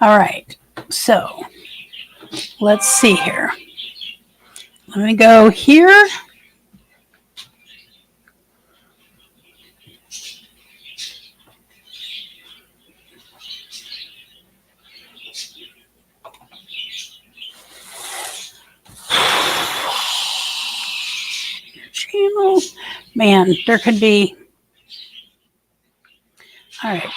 All right, so let's see here. Let me go here. Channel. Man, there could be. All right.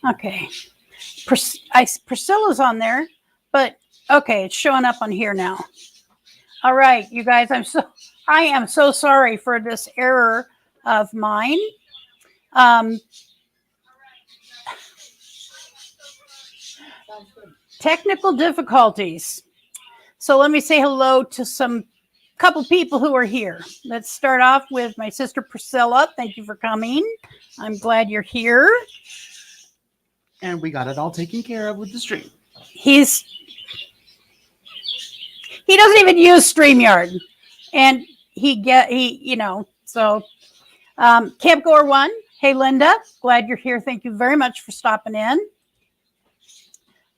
Okay. Priscilla's on there, but okay, it's showing up on here now. All right, you guys, I am so sorry for this error of mine. Technical difficulties. So let me say hello to couple people who are here. Let's start off with my sister Priscilla. Thank you for coming. I'm glad you're here. And we got it all taken care of with the stream. He doesn't even use StreamYard, and so Campgoer 1. Hey Linda, glad you're here. Thank you very much for stopping in.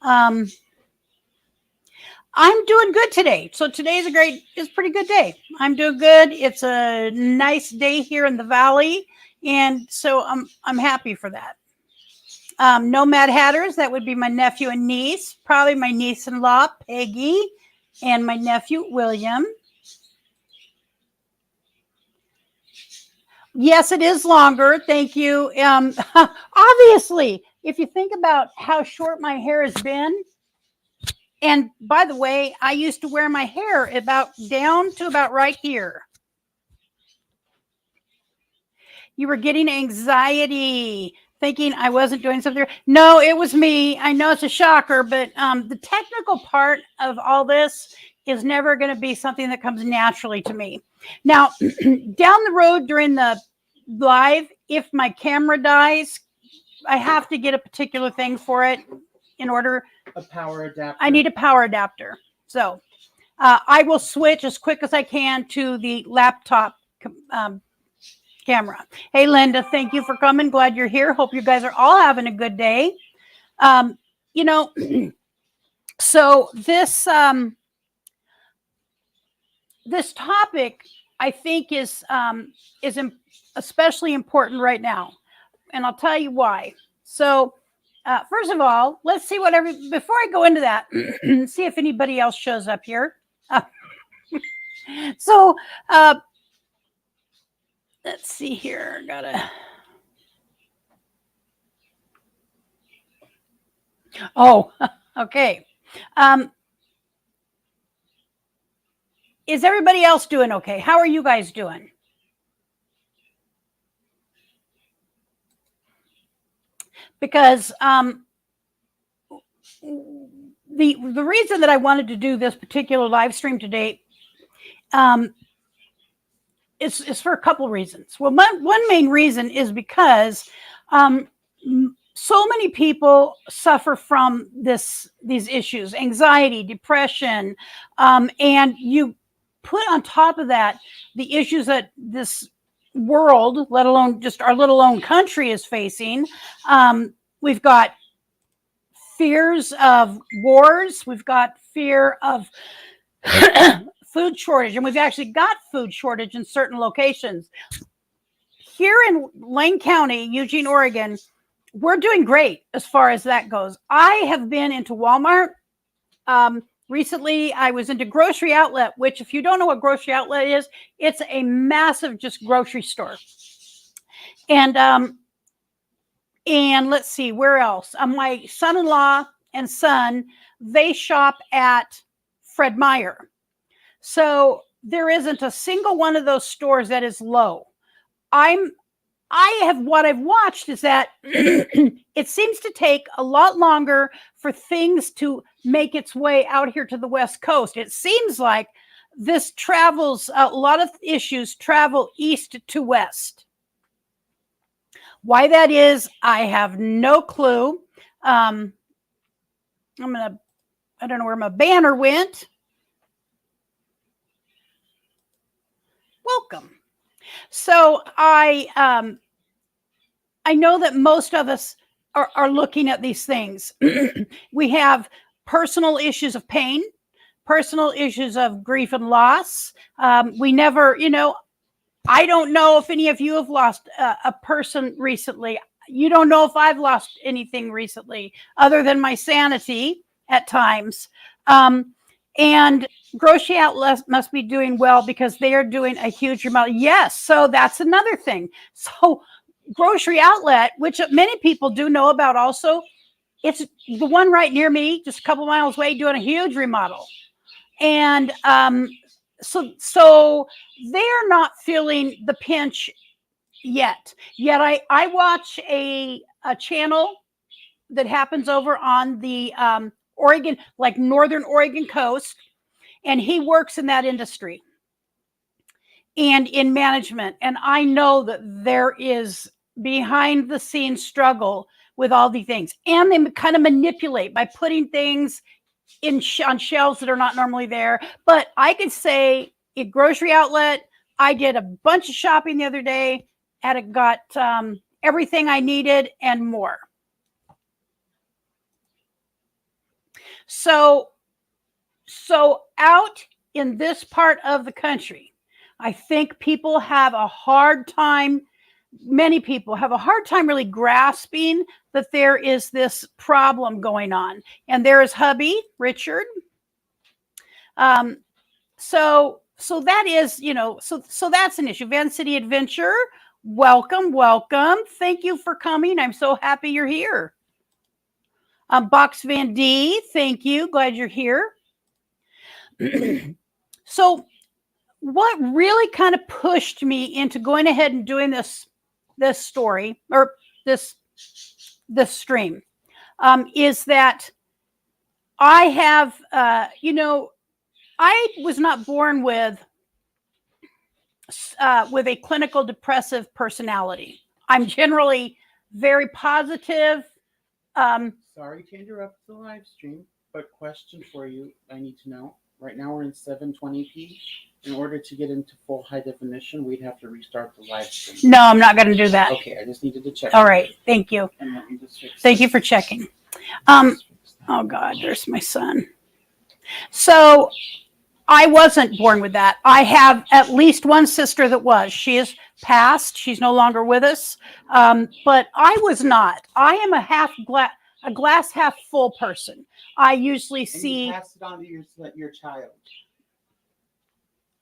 I'm doing good today. So today's it's a pretty good day. I'm doing good. It's a nice day here in the valley, and so I'm happy for that. Nomad Hatters, that would be my nephew and niece, probably my niece-in-law, Peggy, and my nephew, William. Yes, it is longer. Thank you. Obviously, if you think about how short my hair has been, and by the way, I used to wear my hair down to about right here. You were getting anxiety, thinking I wasn't doing something. No, it was me. I know it's a shocker, but the technical part of all this is never going to be something that comes naturally to me. Now, down the road during the live, if my camera dies, I have to get a particular thing for it in order. A power adapter. I need a power adapter. So I will switch as quick as I can to the laptop camera. Hey, Linda, thank you for coming. Glad you're here. Hope you guys are all having a good day. So this topic, I think, is especially important right now, and I'll tell you why. So first of all, let's see before I go into that, see if anybody else shows up here. So let's see here. Oh, okay. Is everybody else doing okay? How are you guys doing? Because the reason that I wanted to do this particular live stream today is for a couple reasons. Well, one main reason is because so many people suffer from these issues, anxiety, depression, and you put on top of that the issues that this world, let alone just our little own country, is facing. We've got fears of wars. We've got fear of food shortage, and we've actually got food shortage in certain locations. Here in Lane County, Eugene, Oregon, we're doing great as far as that goes. I have been into Walmart. Recently, I was into Grocery Outlet, which, if you don't know what Grocery Outlet is, it's a massive just grocery store. And let's see, where else? My son-in-law and son, they shop at Fred Meyer. So there isn't a single one of those stores that is low. What I've watched is that it seems to take a lot longer for things to make its way out here to the West Coast. It seems like a lot of issues travel east to west. Why that is, I have no clue. I'm going to I don't know where my banner went. Welcome. So I know that most of us are looking at these things. We have personal issues of pain, personal issues of grief and loss. We never, I don't know if any of you have lost a person recently. You don't know if I've lost anything recently other than my sanity at times. And grocery outlets must be doing well because they are doing a huge amount. Yes, so that's another thing. So grocery outlet, which many people do know about also, it's the one right near me, just a couple miles away, doing a huge remodel. And so they're not feeling the pinch yet. Yet I watch a channel that happens over on the Oregon, like northern Oregon coast, and he works in that industry and in management. And I know that there is behind the scenes struggle with all the things, and they kind of manipulate by putting things on shelves that are not normally there. But I could say at grocery outlet, I did a bunch of shopping the other day and it got everything I needed and more. So out in this part of the country, I think people have a hard time, many people have a hard time really grasping that there is this problem going on. And there is hubby, Richard. So that is, so that's an issue. Van City Adventure, welcome. Thank you for coming. I'm so happy you're here. Box Van D, thank you. Glad you're here. So what really kind of pushed me into going ahead and doing this story or this stream is that I have, I was not born with a clinical depressive personality. I'm generally very positive. Sorry to interrupt the live stream, but question for you I need to know. Right now we're in 720p. In order to get into full high definition, we'd have to restart the live stream. No, I'm not going to do that. Okay, I just needed to check. All right, thank you. And let me just fix Thank you for checking. Oh God, there's my son. So I wasn't born with that. I have at least one sister that was. She is passed. She's no longer with us. But I was not. I am a glass half full person. I usually see. You pass it on to your child.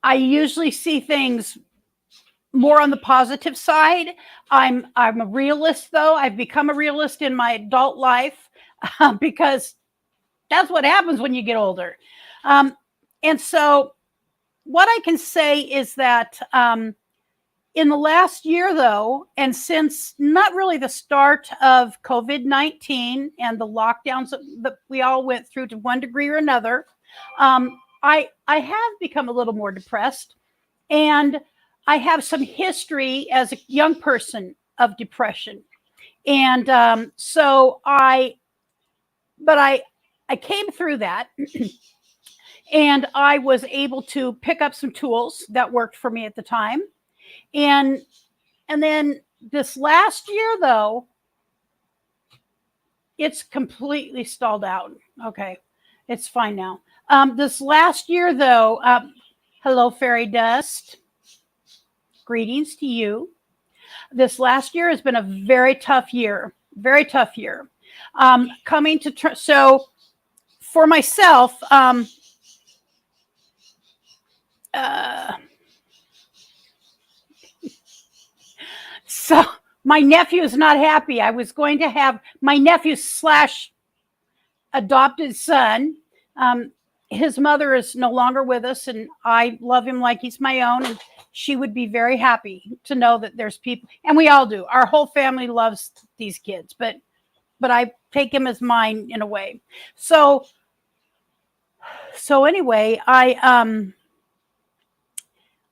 I usually see things more on the positive side. I'm a realist, though. I've become a realist in my adult life because that's what happens when you get older. And so what I can say is that in the last year, though, and since not really the start of COVID-19 and the lockdowns that we all went through to one degree or another, I have become a little more depressed. And I have some history as a young person of depression. And so I came through that. And I was able to pick up some tools that worked for me at the time. And then this last year, though, it's completely stalled out. Okay, it's fine now. This last year, though, hello, Fairy Dust. Greetings to you. This last year has been a very tough year. Very tough year. Coming to so for myself. So my nephew is not happy. I was going to have my nephew / adopted son. His mother is no longer with us, and I love him like he's my own. And she would be very happy to know that there's people, and we all do. Our whole family loves these kids, but I take him as mine in a way. So anyway, I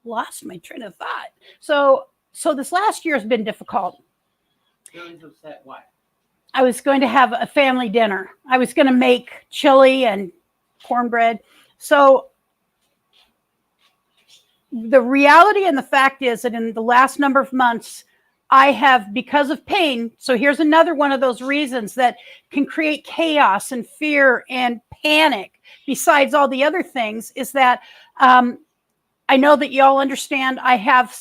lost my train of thought. So this last year has been difficult. Really upset. Why? I was going to have a family dinner. I was going to make chili and cornbread. So the reality and the fact is that in the last number of months, I have, because of pain. So here's another one of those reasons that can create chaos and fear and panic, besides all the other things, is that I know that y'all understand I have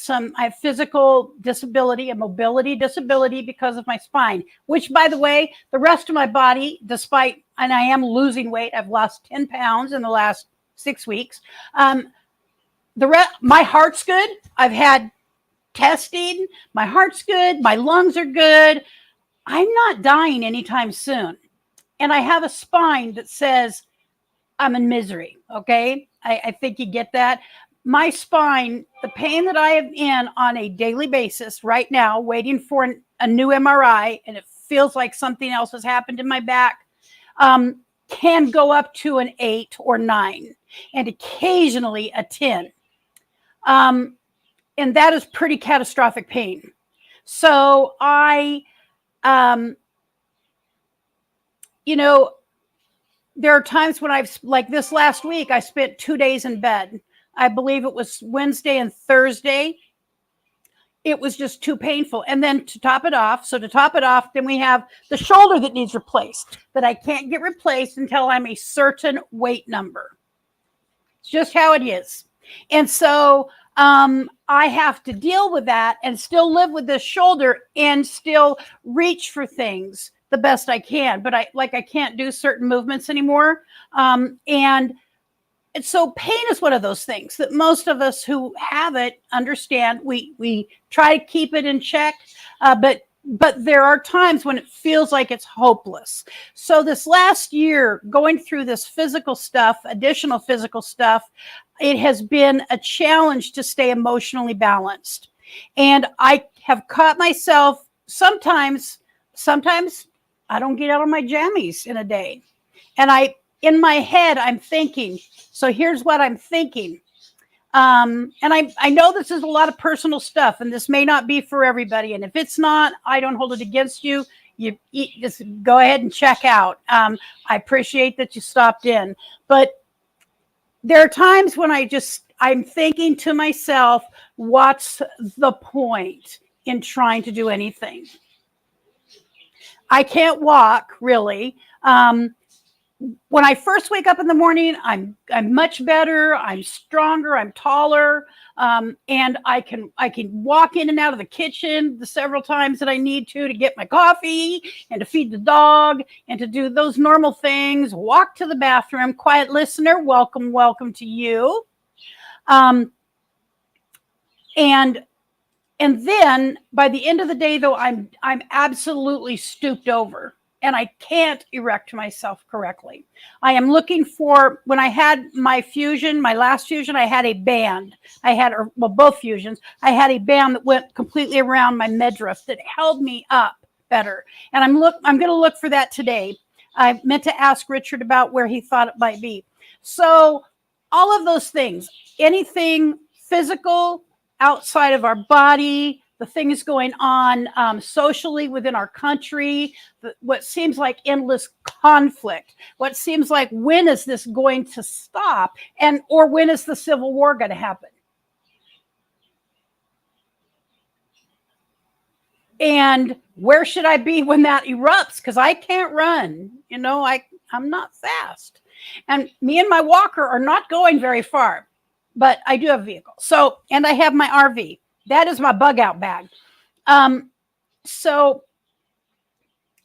physical disability, a mobility disability because of my spine, which, by the way, the rest of my body, despite, and I am losing weight, I've lost 10 pounds in the last 6 weeks. My heart's good. I've had testing. My heart's good. My lungs are good. I'm not dying anytime soon. And I have a spine that says I'm in misery. Okay. I think you get that. My spine, the pain that I am in on a daily basis right now, waiting for a new MRI, and it feels like something else has happened in my back, can go up to an 8 or 9 and occasionally a 10. And that is pretty catastrophic pain. So there are times when like this last week, I spent 2 days in bed. I believe it was Wednesday and Thursday. It was just too painful. And then to top it off, then we have the shoulder that needs replaced, that I can't get replaced until I'm a certain weight number. It's just how it is. And so I have to deal with that and still live with this shoulder and still reach for things the best I can. But I can't do certain movements anymore. And so pain is one of those things that most of us who have it understand. We try to keep it in check, but there are times when it feels like it's hopeless. So this last year, going through this physical stuff, additional physical stuff, it has been a challenge to stay emotionally balanced. And I have caught myself sometimes I don't get out of my jammies in a day. And in my head, I'm thinking, so here's what I'm thinking. And I know this is a lot of personal stuff, and this may not be for everybody. And if it's not, I don't hold it against you. You just go ahead and check out. I appreciate that you stopped in. But there are times when I'm thinking to myself, what's the point in trying to do anything? I can't walk, really. When I first wake up in the morning, I'm much better. I'm stronger. I'm taller, and I can walk in and out of the kitchen the several times that I need to get my coffee and to feed the dog and to do those normal things. Walk to the bathroom. Quiet listener, welcome to you. And then by the end of the day, though, I'm absolutely stooped over. And I can't erect myself correctly. I am looking for, when I had my last fusion, I had a band. Both fusions. I had a band that went completely around my midriff that held me up better. And I'm going to look for that today. I meant to ask Richard about where he thought it might be. So all of those things, anything physical outside of our body, the things going on socially within our country, what seems like endless conflict, what seems like, when is this going to stop? Or when is the Civil War going to happen? And where should I be when that erupts? Because I can't run. I'm not fast. And me and my walker are not going very far, but I do have a vehicle. So, and I have my RV. That is my bug out bag. So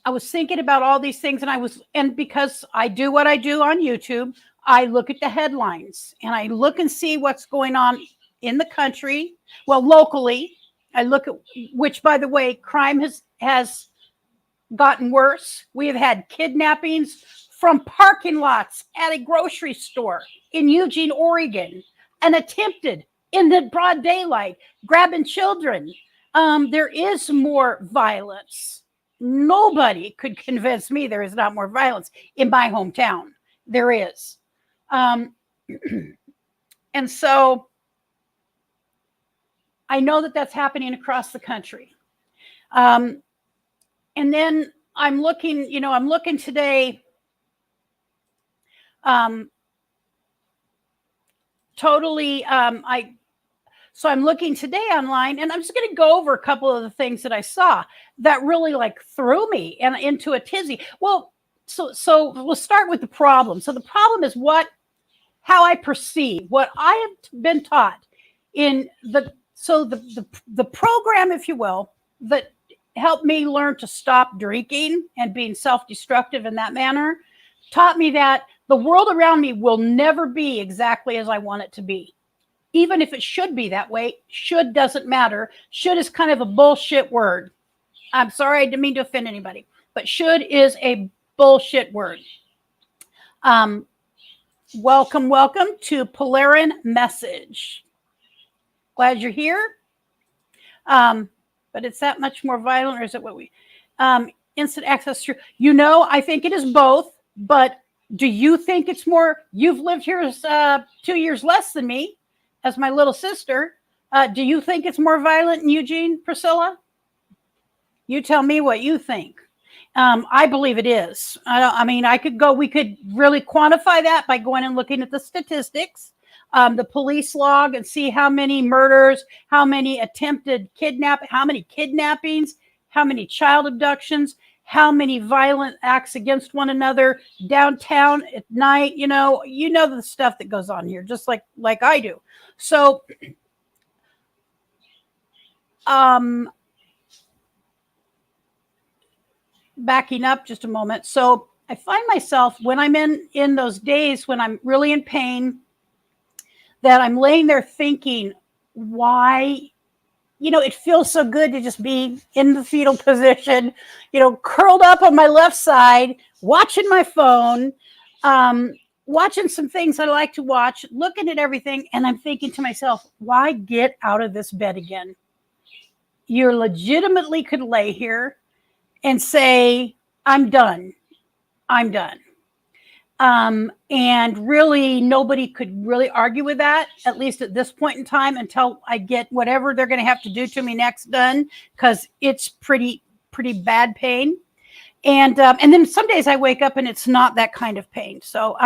I was thinking about all these things, and because I do what I do on YouTube, I look at the headlines and I look and see what's going on in the country. Well, locally, I look at, which, by the way, crime has gotten worse. We have had kidnappings from parking lots at a grocery store in Eugene, Oregon, and attempted in the broad daylight, grabbing children. There is more violence. Nobody could convince me there is not more violence in my hometown. There is. And so I know that that's happening across the country. And then I'm looking today. totally, so I'm looking today online, and I'm just going to go over a couple of the things that I saw that really like threw me and into a tizzy. Well, so we'll start with the problem. So the problem is how I perceive what I have been taught in the program, if you will, that helped me learn to stop drinking and being self-destructive in that manner, taught me that the world around me will never be exactly as I want it to be. Even if it should be that way, should doesn't matter. Should is kind of a bullshit word. I'm sorry, I didn't mean to offend anybody, but should is a bullshit word. Welcome to Polarin Message. Glad you're here. But it's that much more violent, or is it what we instant access to? I think it is both, but do you think it's more? You've lived here 2 years less than me as my little sister. Do you think it's more violent in Eugene, Priscilla? You tell me what you think. I believe it is. We could really quantify that by going and looking at the statistics, the police log, and see how many murders, how many attempted how many kidnappings, how many child abductions, how many violent acts against one another downtown at night. The stuff that goes on here, just like I do. So, backing up just a moment. So I find myself when I'm in those days when I'm really in pain, that I'm laying there thinking, why, it feels so good to just be in the fetal position, curled up on my left side, watching my phone, watching some things I like to watch, looking at everything. And I'm thinking to myself, why get out of this bed again? You legitimately could lay here and say, I'm done. And really, nobody could really argue with that, at least at this point in time, until I get whatever they're going to have to do to me next done, because it's pretty bad pain. And then some days I wake up and it's not that kind of pain. So,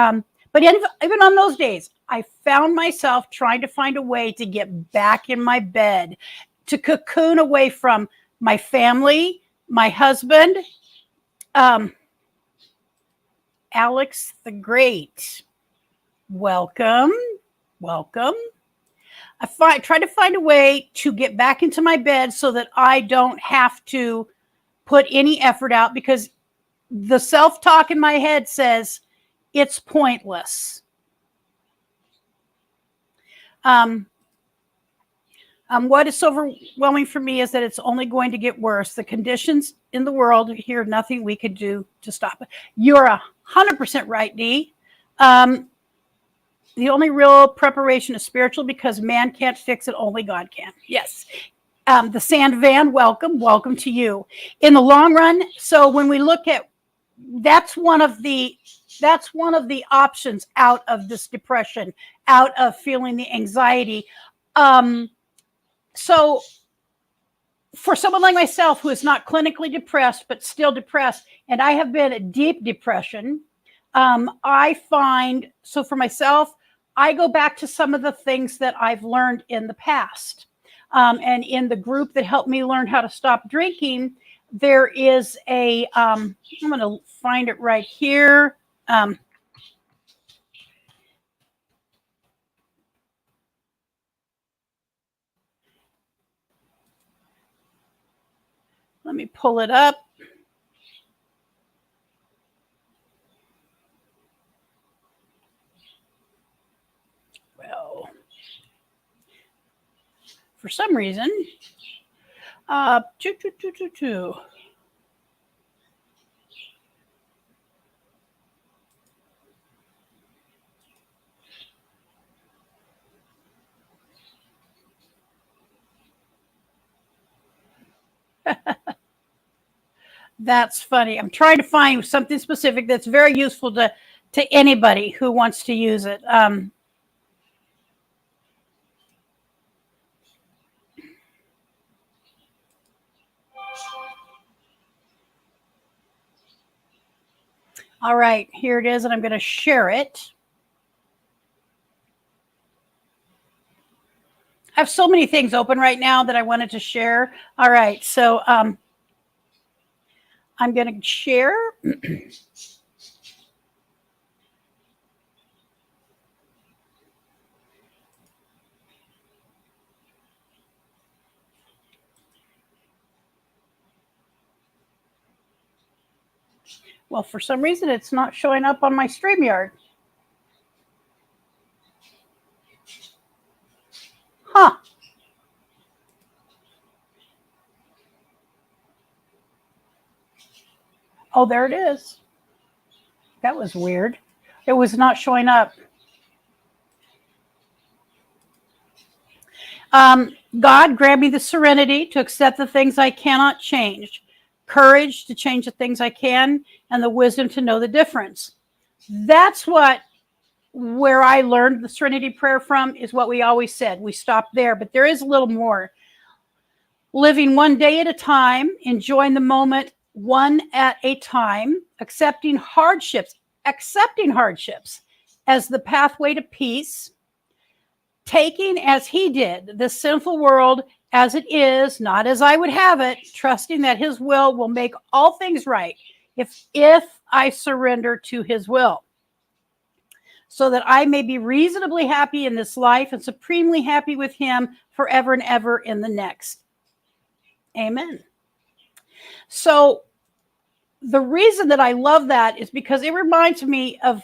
but even on those days, I found myself trying to find a way to get back in my bed, to cocoon away from my family, my husband, Alex the Great. Welcome. I try to find a way to get back into my bed so that I don't have to put any effort out, because the self-talk in my head says it's pointless. What is so overwhelming for me is that it's only going to get worse. The conditions in the world here, nothing we could do to stop it. You're 100% right, Dee. The only real preparation is spiritual, because man can't fix it, only God can. Yes. The Sand Van, welcome to you. In the long run, so when we look at, that's one of the options out of this depression, out of feeling the anxiety. So for someone like myself who is not clinically depressed, but still depressed, and I have been a deep depression, I find, so for myself, I go back to some of the things that I've learned in the past. And in the group that helped me learn how to stop drinking, there is I'm going to find it right here. Let me pull it up. Well, for some reason, That's funny. I'm trying to find something specific that's very useful to anybody who wants to use it. All right, here it is, and I'm going to share it. I have so many things open right now that I wanted to share. All right, so I'm going to share. Well, for some reason, it's not showing up on my StreamYard. Huh. Oh, there it is. That was weird. It was not showing up. God, grant me the serenity to accept the things I cannot change, courage to change the things I can, and the wisdom to know the difference. That's where I learned the Serenity Prayer from, is what we always said. We stopped there, but there is a little more. Living one day at a time, enjoying the moment one at a time, accepting hardships as the pathway to peace, taking, as he did, the sinful world as it is, not as I would have it, trusting that his will make all things right if I surrender to his will, so that I may be reasonably happy in this life and supremely happy with him forever and ever in the next. Amen. So the reason that I love that is because it reminds me of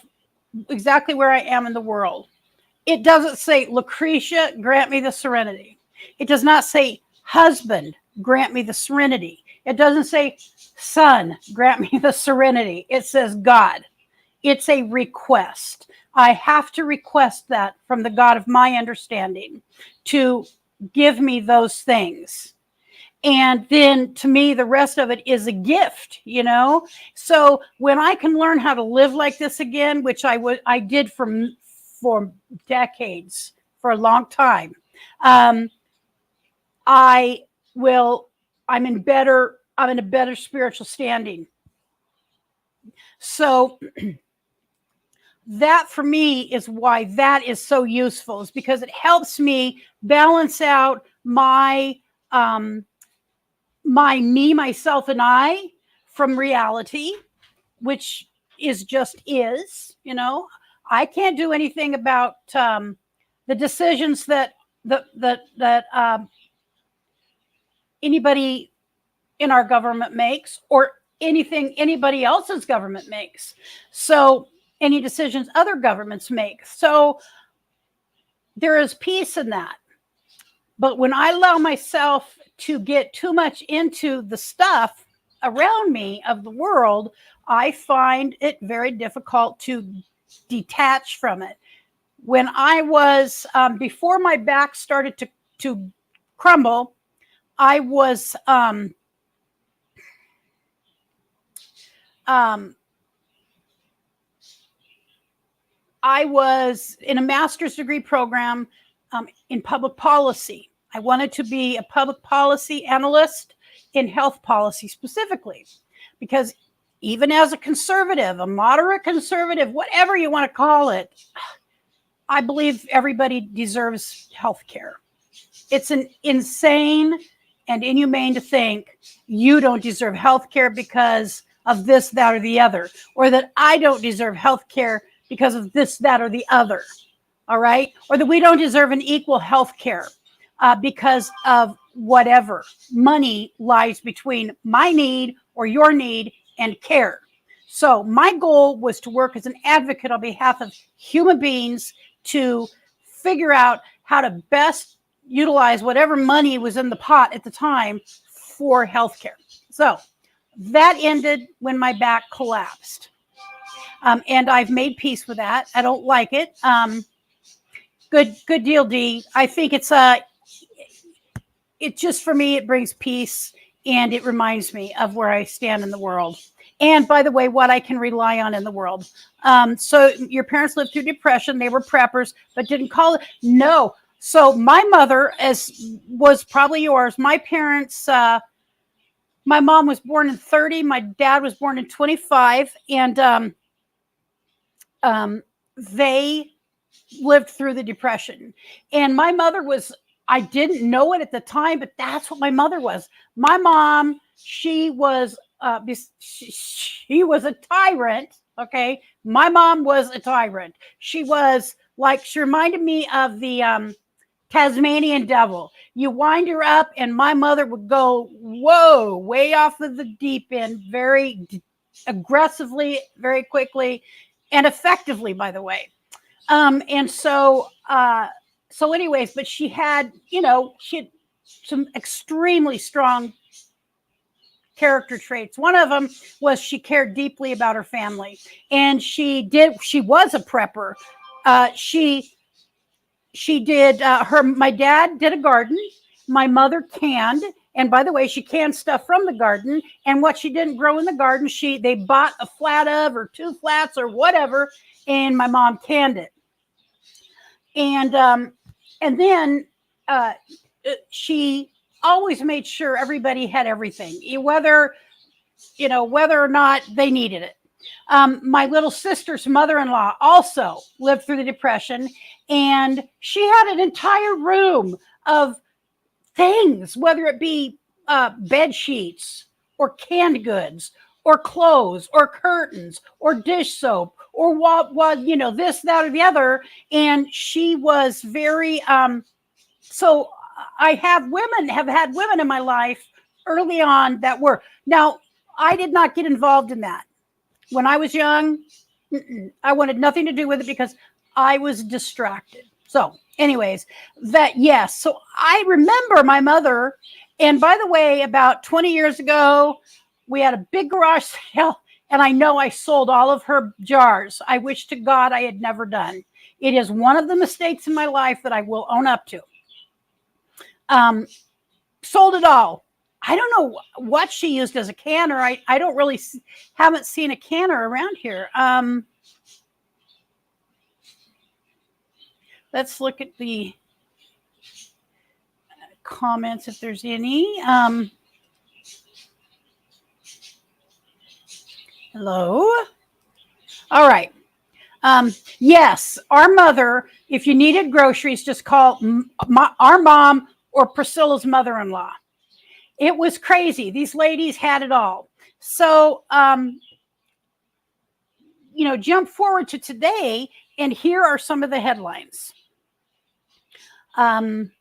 exactly where I am in the world. It doesn't say, Lucretia, grant me the serenity. It does not say, husband, grant me the serenity. It doesn't say, son, grant me the serenity. It says, God. It's a request. I have to request that from the God of my understanding to give me those things. And then to me, the rest of it is a gift, you know? So when I can learn how to live like this again, which I did for decades, for a long time, I'm in a better spiritual standing. So that for me is why that is so useful, is because it helps me balance out my me, myself, and I from reality, which is just is, you know. I can't do anything about the decisions that anybody in our government makes, or anything anybody else's government makes. So any decisions other governments make. So there is peace in that. But when I allow myself to get too much into the stuff around me of the world, I find it very difficult to detach from it. When I was, before my back started to crumble, I was in a master's degree program in public policy. I wanted to be a public policy analyst in health policy specifically, because even as a conservative, a moderate conservative, whatever you want to call it, I believe everybody deserves health care. It's an insane and inhumane to think you don't deserve health care because of this, that, or the other, or that I don't deserve health care because of this, that, or the other. All right. Or that we don't deserve an equal health care because of whatever. Money lies between my need or your need and care. So my goal was to work as an advocate on behalf of human beings to figure out how to best utilize whatever money was in the pot at the time for healthcare. So that ended when my back collapsed. And I've made peace with that. I don't like it. Good deal, Dee. I think it just, for me, it brings peace, and it reminds me of where I stand in the world. And by the way, what I can rely on in the world. So your parents lived through depression. They were preppers, but didn't call it. No. So my mother, as was probably yours, my parents, my mom was born in 30. My dad was born in 25. And they lived through the depression. And my mother was I didn't know it at the time, but that's what my mother was. My mom, she was a tyrant. Okay, my mom was a tyrant. She was like, she reminded me of the Tasmanian devil. You wind her up, and my mother would go, whoa, way off of the deep end, very aggressively, very quickly, and effectively, by the way. And so anyways, but she had, she had some extremely strong character traits. One of them was she cared deeply about her family, and she was a prepper. She did my dad did a garden. My mother canned, and by the way, she canned stuff from the garden, and what she didn't grow in the garden, they bought a flat of, or 2 flats or whatever, and my mom canned it. And then she always made sure everybody had everything, whether or not they needed it. My little sister's mother-in-law also lived through the Depression, and she had an entire room of things, whether it be bed sheets or canned goods or clothes or curtains or dish soap or what this, that, or the other. And she was very so I have had women in my life early on that were. Now, I did not get involved in that when I was young. I wanted nothing to do with it because I was distracted. So anyways, yes. So I remember my mother, and by the way, about 20 years ago, we had a big garage sale, and I know I sold all of her jars. I wish to God I had never done. It is one of the mistakes in my life that I will own up to. Sold it all. I don't know what she used as a canner. I don't really haven't seen a canner around here. Let's look at the comments if there's any. Hello. All right. Yes, our mother, if you needed groceries, just call our mom or Priscilla's mother-in-law. It was crazy. These ladies had it all. So, jump forward to today, and here are some of the headlines. I'm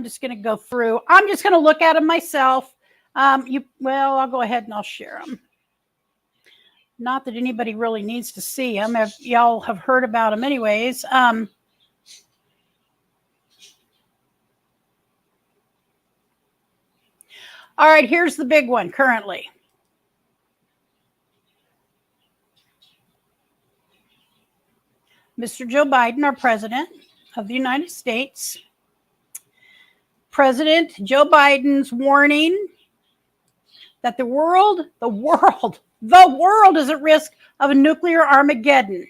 just going to go through. I'm just going to look at them myself. I'll go ahead and I'll share them. Not that anybody really needs to see them. Y'all have heard about them anyways. All right, here's the big one currently. Mr. Joe Biden, our president of the United States. President Joe Biden's warning that the world is at risk of a nuclear Armageddon.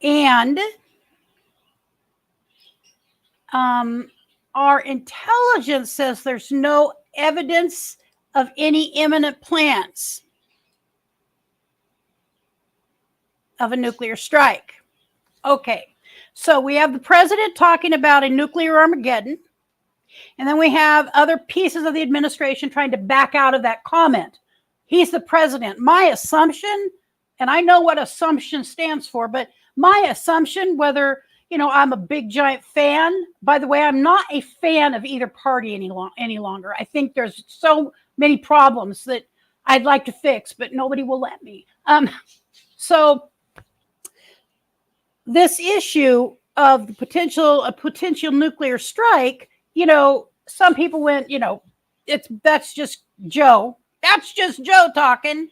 And our intelligence says there's no evidence of any imminent plans of a nuclear strike. Okay, so we have the president talking about a nuclear Armageddon, and then we have other pieces of the administration trying to back out of that comment. He's the president. My assumption, and I know what assumption stands for, but my assumption, whether I'm a big giant fan. By the way, I'm not a fan of either party any longer. I think there's so many problems that I'd like to fix, but nobody will let me. So this issue of the potential nuclear strike, some people went, that's just Joe. That's just Joe talking.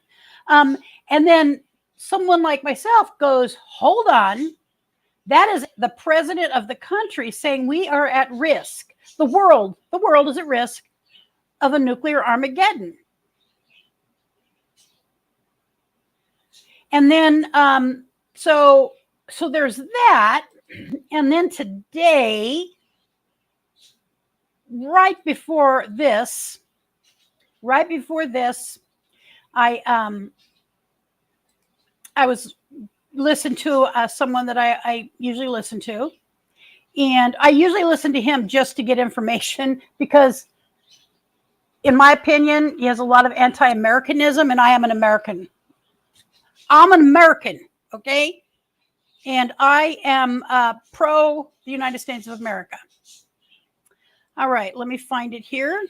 And then someone like myself goes, hold on. That is the president of the country saying we are at risk. The world is at risk of a nuclear Armageddon. And then, so there's that. And then today, right before this, I was listen to someone that I usually listen to. And I usually listen to him just to get information because, in my opinion, he has a lot of anti-Americanism, and I am an American. I'm an American, okay? And I am pro the United States of America. All right, let me find it here.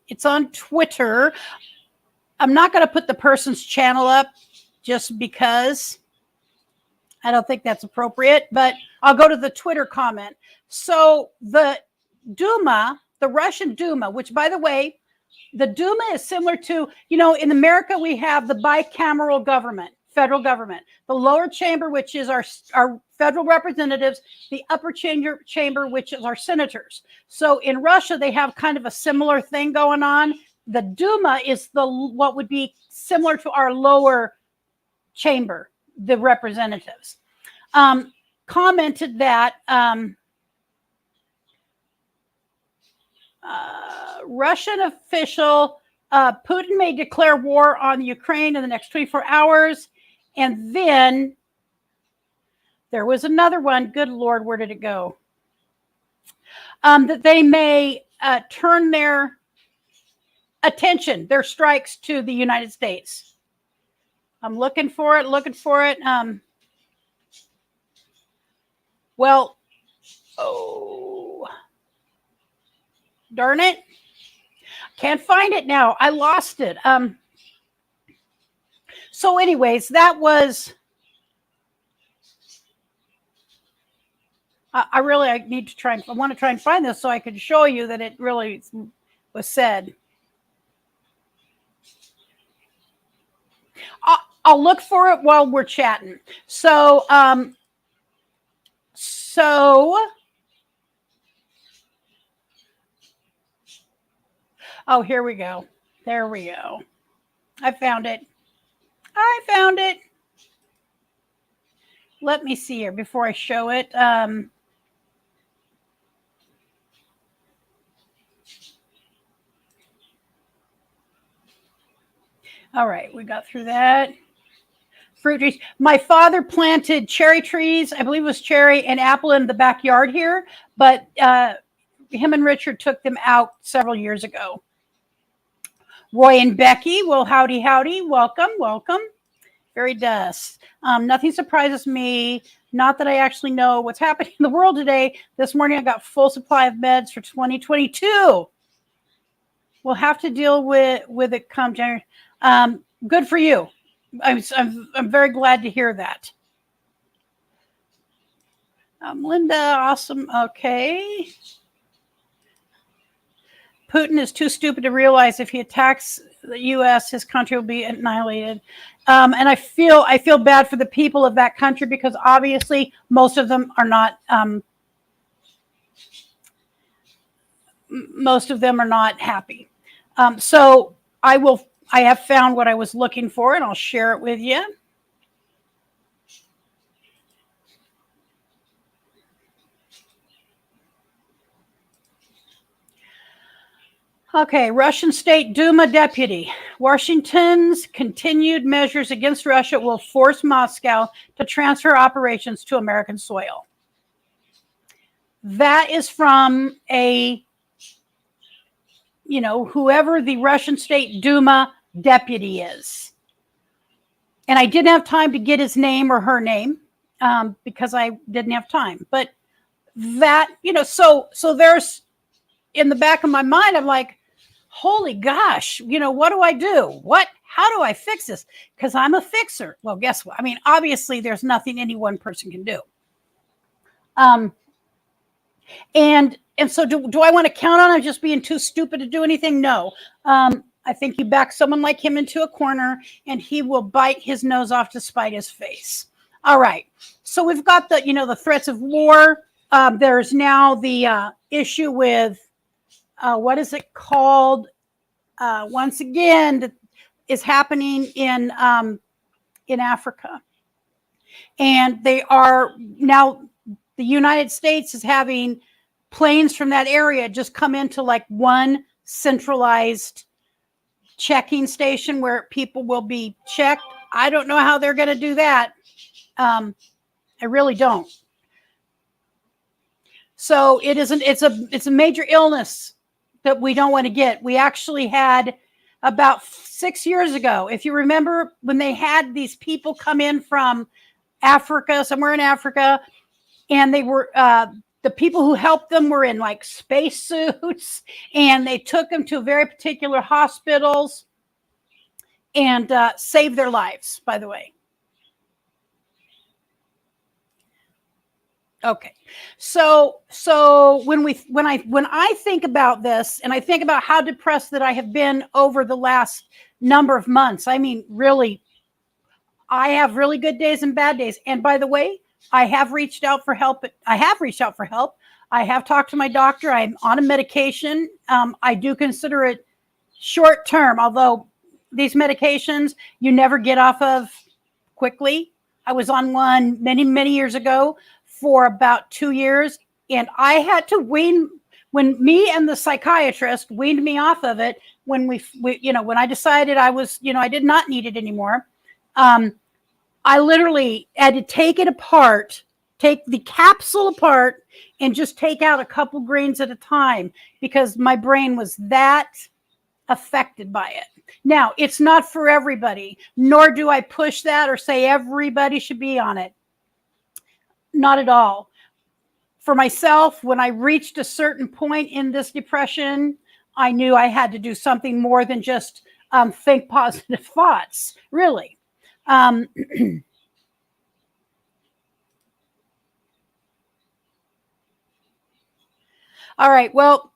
It's on Twitter. I'm not going to put the person's channel up just because I don't think that's appropriate, but I'll go to the Twitter comment. So the Duma, the Russian Duma, which, by the way, the Duma is similar to, in America, we have the bicameral government, federal government, the lower chamber, which is our federal representatives, the upper chamber, which is our senators. So in Russia, they have kind of a similar thing going on. The Duma is what would be similar to our lower chamber, the representatives. Commented that Russian official, Putin may declare war on Ukraine in the next 24 hours. And then there was another one. Good Lord, where did it go? That they may turn their attention, their strikes to the United States. I'm looking for it. Well, oh, darn it. Can't find it now. I lost it. So anyways, that was, I need to try, I want to try and find this so I could show you that it really was said. I'll look for it while we're chatting. So, oh, here we go. There we go. I found it. Let me see here before I show it. All right, we got through that. Fruit trees. My father planted cherry trees, I believe it was cherry and apple in the backyard here, but him and Richard took them out several years ago. Roy and Becky, well, howdy, welcome. Very dust. Nothing surprises me. Not that I actually know what's happening in the world today. This morning I got full supply of meds for 2022. We'll have to deal with it come January. Good for you. I'm very glad to hear that. Linda, awesome. Okay. Putin is too stupid to realize if he attacks the U.S., his country will be annihilated. And I feel bad for the people of that country because obviously most of them are not. Most of them are not happy. So I have found what I was looking for, and I'll share it with you. Okay, Russian State Duma deputy. Washington's continued measures against Russia will force Moscow to transfer operations to American soil. That is from whoever the Russian State Duma deputy is. And I didn't have time to get his name or her name because I didn't have time. But that, so there's, in the back of my mind, I'm like, holy gosh, what do I do? How do I fix this? Because I'm a fixer. Well, guess what? I mean, obviously there's nothing any one person can do. And so do I want to count on him just being too stupid to do anything? No. I think you back someone like him into a corner and he will bite his nose off to spite his face. All right. So we've got the threats of war. There's now the issue with what is it called? Once again, that is happening in Africa. And they are now, the United States is having planes from that area just come into like one centralized checking station where people will be checked. I don't know how they're going to do that. I really don't. So it's a major illness that we don't want to get. We actually had about 6 years ago, if you remember, when they had these people come in from Africa, somewhere in Africa, and they were the people who helped them were in like spacesuits, and they took them to very particular hospitals and saved their lives, by the way. Okay. So when I think about this, and I think about how depressed that I have been over the last number of months, I mean, really, I have really good days and bad days. And by the way, I have reached out for help. I have talked to my doctor. I'm on a medication. I do consider it short term, although these medications you never get off of quickly. I was on one many, many years ago for about 2 years, and I had to when me and the psychiatrist weaned me off of it, when we when I decided I was, I did not need it anymore. I literally had to take it apart, take the capsule apart, and just take out a couple grains at a time, because my brain was that affected by it. Now, it's not for everybody, nor do I push that or say everybody should be on it. Not at all. For myself, when I reached a certain point in this depression, I knew I had to do something more than just think positive thoughts, really. All right. Well,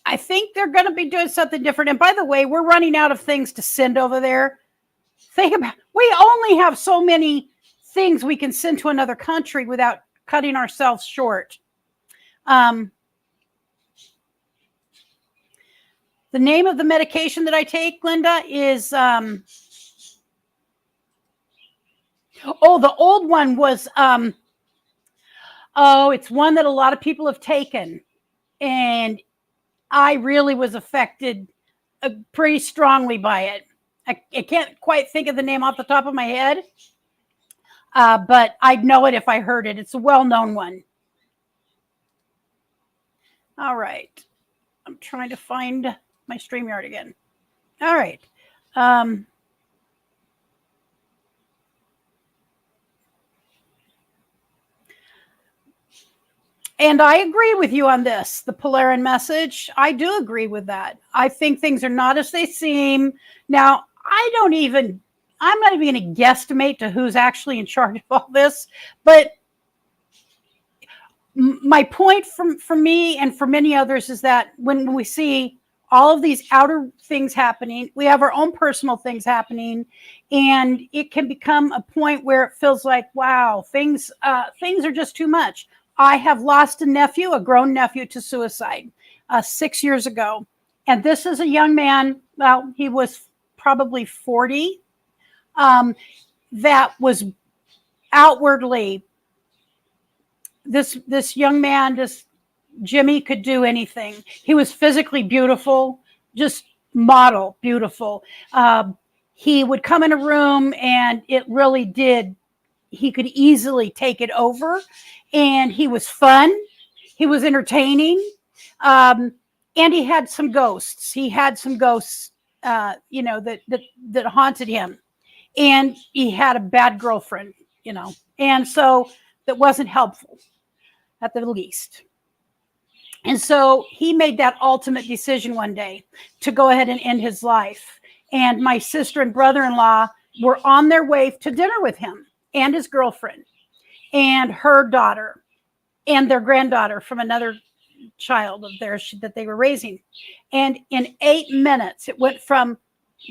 I think they're going to be doing something different. And by the way, we're running out of things to send over there. Think about, we only have so many things we can send to another country without cutting ourselves short. The name of the medication that I take, Linda, is the old one was it's one that a lot of people have taken, and I really was affected pretty strongly by it. I can't quite think of the name off the top of my head, but I'd know it if I heard it. It's a well-known one. All right. I'm trying to find my StreamYard again. All right. And I agree with you on this, the Polarin message. I do agree with that. I think things are not as they seem. Now, I'm not even going to guesstimate to who's actually in charge of all this, but my point for me and for many others is that when we see all of these outer things happening, we have our own personal things happening, and it can become a point where it feels like, wow, things are just too much. I have lost a grown nephew, to suicide 6 years ago. And this is a young man, well, he was probably 40, that was outwardly, this young man, this Jimmy, could do anything. He was physically beautiful, just model beautiful. He would come in a room and it really did, he could easily take it over. And he was fun. He was entertaining. And he had some ghosts. That haunted him. And he had a bad girlfriend, and so that wasn't helpful at the least. And so he made that ultimate decision one day to go ahead and end his life. And my sister and brother-in-law were on their way to dinner with him and his girlfriend and her daughter and their granddaughter from another child of theirs that they were raising. And in 8 minutes, it went from,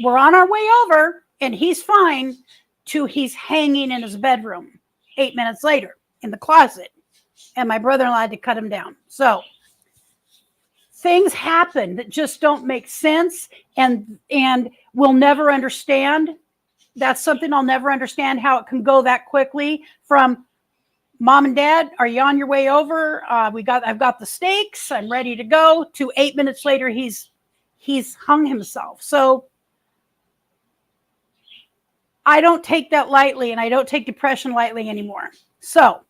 we're on our way over and he's fine, to he's hanging in his bedroom 8 minutes later in the closet. And my brother-in-law had to cut him down. So things happen that just don't make sense, and we'll never understand. That's something I'll never understand, how it can go that quickly from Mom and Dad, are you on your way over? I've got the steaks. I'm ready to go. 8 minutes later, he's hung himself. So I don't take that lightly, and I don't take depression lightly anymore. So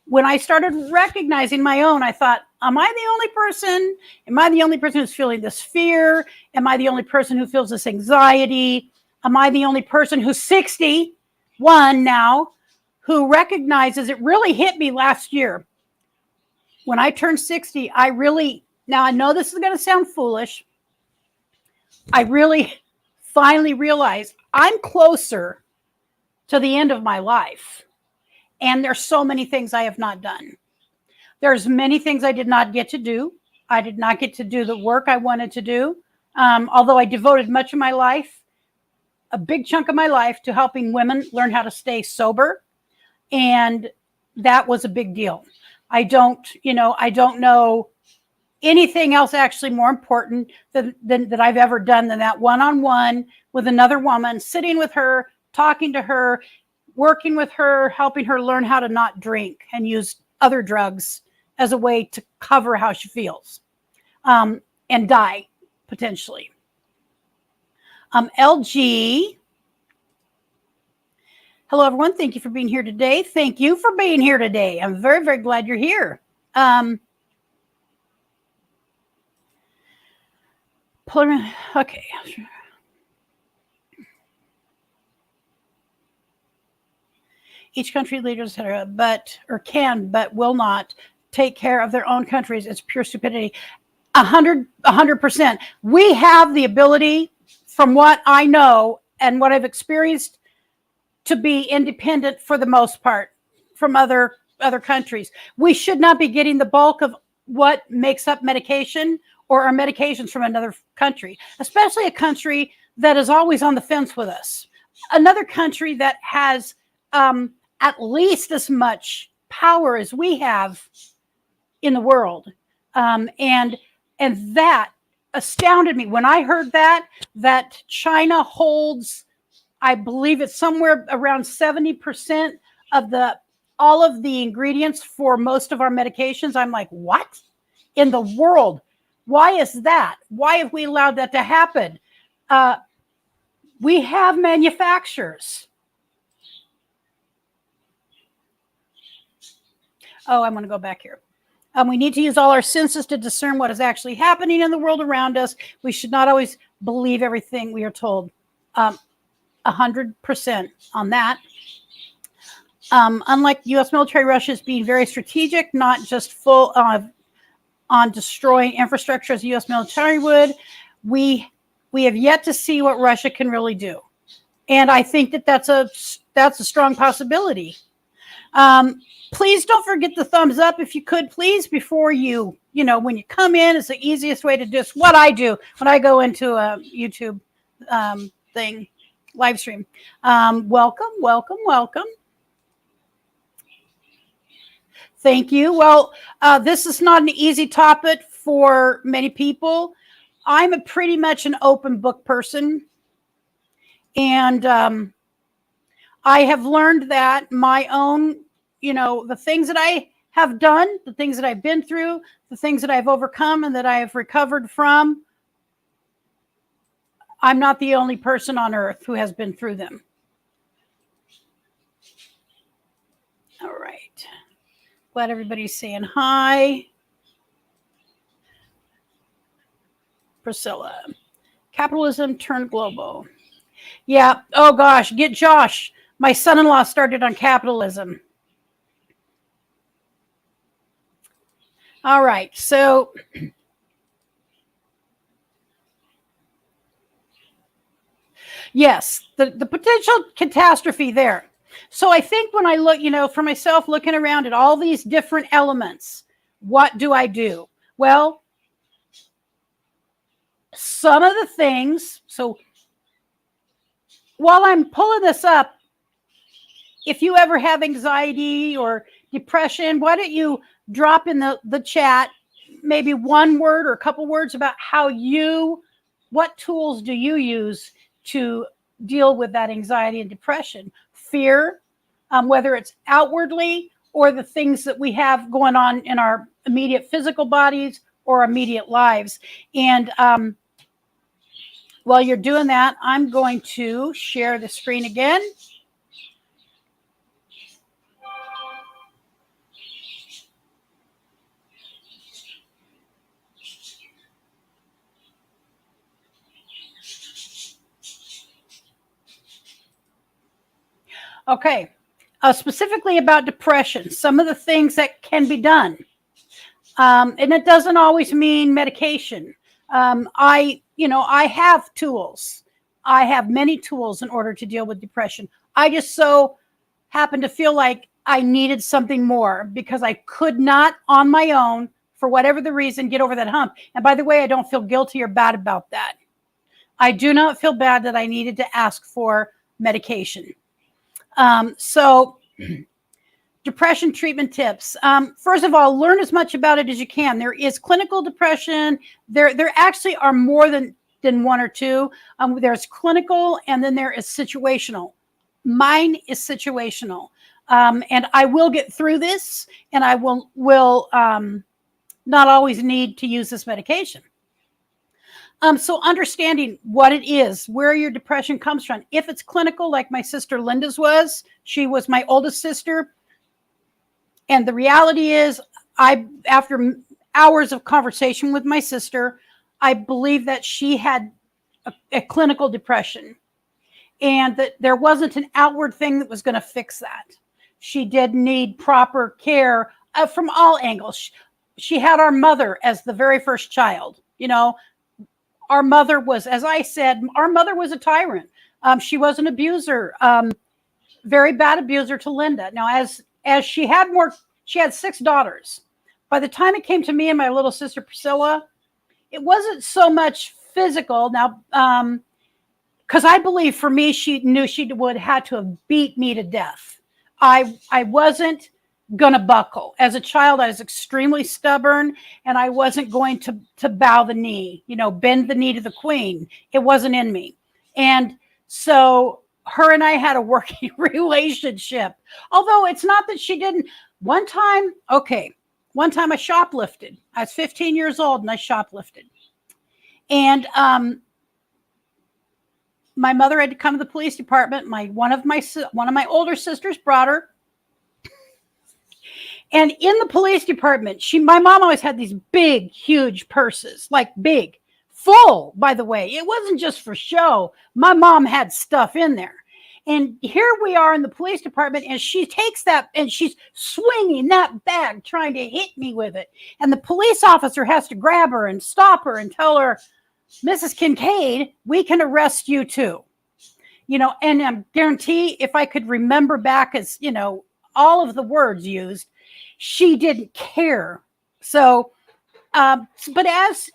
when I started recognizing my own, I thought, am I the only person? Am I the only person who's feeling this fear? Am I the only person who feels this anxiety? Am I the only person who's 61 now who recognizes it really hit me last year? When I turned 60, now I know this is going to sound foolish. I really finally realized I'm closer to the end of my life. And there's so many things I have not done. There's many things I did not get to do. I did not get to do the work I wanted to do. Although I devoted much of my life, a big chunk of my life, to helping women learn how to stay sober. And that was a big deal. I don't know anything else actually more important than that I've ever done than that one-on-one with another woman, sitting with her, talking to her, working with her, helping her learn how to not drink and use other drugs as a way to cover how she feels, and die potentially. LG. Hello, everyone. Thank you for being here today. Thank you for being here today. I'm very, very glad you're here. Okay. Each country leaders but will not take care of their own countries. It's pure stupidity. 100%. We have the ability, from what I know and what I've experienced, to be independent for the most part from other countries. We should not be getting the bulk of what makes up medication or our medications from another country, especially a country that is always on the fence with us. Another country that has at least as much power as we have in the world. And that astounded me when I heard that China holds, I believe it's somewhere around 70% of all of the ingredients for most of our medications. I'm like, what in the world? Why is that? Why have we allowed that to happen? We have manufacturers. Oh, I'm going to go back here. We need to use all our senses to discern what is actually happening in the world around us. We should not always believe everything we are told. 100% on that. Unlike U.S. military, Russia is being very strategic, not just full on destroying infrastructure as the U.S. military would. We have yet to see what Russia can really do, and I think that's a strong possibility. Please don't forget the thumbs up if you could, please, before when you come in. It's the easiest way to do what I do when I go into a YouTube thing, live stream. Welcome. Thank you. Well, this is not an easy topic for many people. I'm pretty much an open book person. And I have learned that my own, the things that I have done, the things that I've been through, the things that I've overcome and that I have recovered from, I'm not the only person on earth who has been through them. All right. Glad everybody's saying hi. Priscilla. Capitalism turned global. Yeah. Oh, gosh. Get Josh. My son-in-law started on capitalism. All right. So yes, the potential catastrophe there. So I think when I look, for myself, looking around at all these different elements, what do I do? Well, some of the things, so while I'm pulling this up, if you ever have anxiety or depression, why don't you drop in the chat maybe one word or a couple words about what tools do you use to deal with that anxiety and depression? Fear, whether it's outwardly or the things that we have going on in our immediate physical bodies or immediate lives. And while you're doing that, I'm going to share the screen again. Okay, specifically about depression, some of the things that can be done. And it doesn't always mean medication. I have tools. I have many tools in order to deal with depression. I just so happen to feel like I needed something more because I could not on my own, for whatever the reason, get over that hump. And by the way, I don't feel guilty or bad about that. I do not feel bad that I needed to ask for medication. So depression treatment tips. First of all, learn as much about it as you can. There is clinical depression. There actually are more than one or two. There's clinical, and then there is situational. Mine is situational. And I will get through this, and I will not always need to use this medication. So understanding what it is, where your depression comes from. If it's clinical, like my sister Linda's was, she was my oldest sister. And the reality is, after hours of conversation with my sister, I believe that she had a clinical depression, and that there wasn't an outward thing that was going to fix that. She did need proper care from all angles. She had our mother as the very first child. Our mother was, as I said, our mother was a tyrant. She was an abuser, very bad abuser to Linda. Now, as she had 6 daughters. By the time it came to me and my little sister Priscilla, it wasn't so much physical. Now, because I believe for me, she knew she would have to have beat me to death. I wasn't gonna buckle. As a child, I was extremely stubborn, and I wasn't going to bow the knee, bend the knee to the queen. It wasn't in me. And so her and I had a working relationship. Although it's not that she didn't. One time I shoplifted. I was 15 years old and I shoplifted. And my mother had to come to the police department. One of my older sisters brought her. And in the police department, my mom always had these big, huge purses, like big, full, by the way. It wasn't just for show. My mom had stuff in there. And here we are in the police department, and she takes that and she's swinging that bag, trying to hit me with it. And the police officer has to grab her and stop her and tell her, Mrs. Kincaid, we can arrest you too. And I guarantee if I could remember back as, all of the words used, she didn't care. So, but as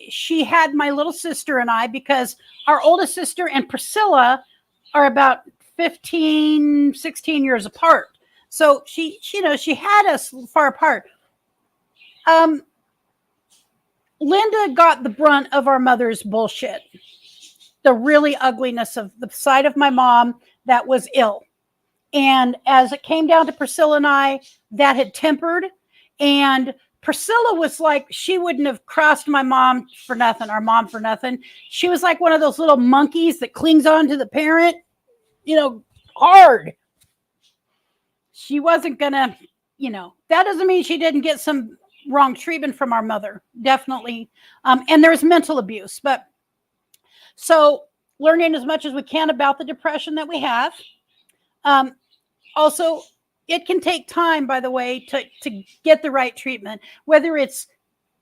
she had my little sister and I, because our oldest sister and Priscilla are about 15, 16 years apart. So she had us far apart. Linda got the brunt of our mother's bullshit. The really ugliness of the side of my mom that was ill. And as it came down to Priscilla and I, that had tempered. And Priscilla was like, she wouldn't have crossed my mom for nothing, our mom for nothing. She was like one of those little monkeys that clings on to the parent, hard. She wasn't gonna, that doesn't mean she didn't get some wrong treatment from our mother. Definitely. And there's mental abuse. But so learning as much as we can about the depression that we have. Also, it can take time, by the way, to get the right treatment, whether it's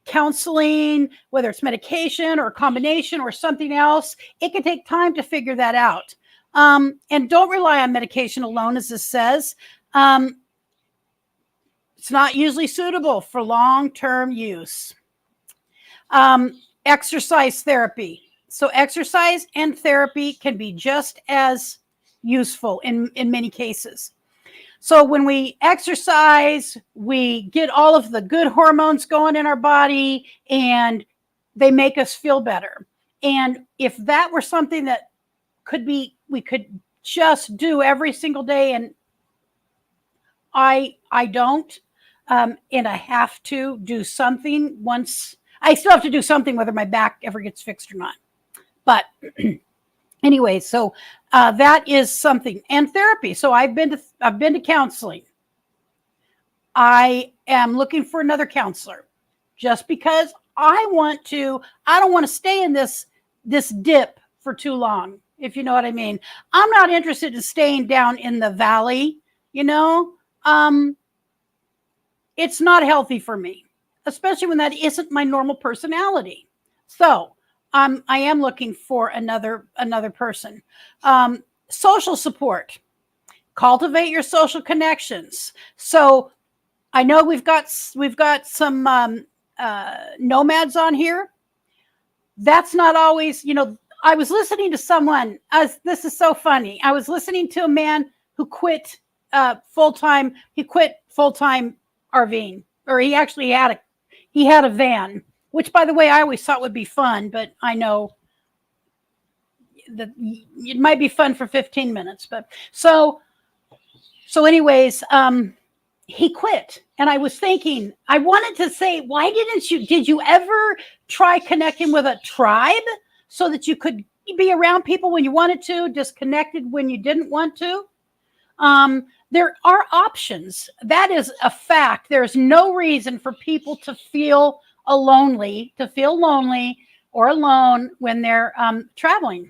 counseling, whether it's medication or a combination or something else. It can take time to figure that out. And don't rely on medication alone, as this says. It's not usually suitable for long-term use. Exercise therapy. So exercise and therapy can be just as useful in many cases. So when we exercise, we get all of the good hormones going in our body, and they make us feel better. And if that were something that we could just do every single day, and I I don't. And I have to do something once. I still have to do something whether my back ever gets fixed or not. But anyway, so that is something. And therapy. So I've been to counseling. I am looking for another counselor just because I don't want to stay in this dip for too long, if you know what I mean. I'm not interested in staying down in the valley, you know. It's not healthy for me, especially when that isn't my normal personality. So I am looking for another person. Social support. Cultivate your social connections. So I know we've got some nomads on here. That's not always, you know. I was listening to someone. This is so funny. I was listening to a man who quit full-time. He quit full-time RVing, or he actually had a van, which, by the way, I always thought would be fun, but I know that it might be fun for 15 minutes. But so anyways, he quit. And I was thinking, I wanted to say, did you ever try connecting with a tribe so that you could be around people when you wanted to, disconnected when you didn't want to? There are options. That is a fact. There's no reason for people to feel lonely or alone when they're traveling.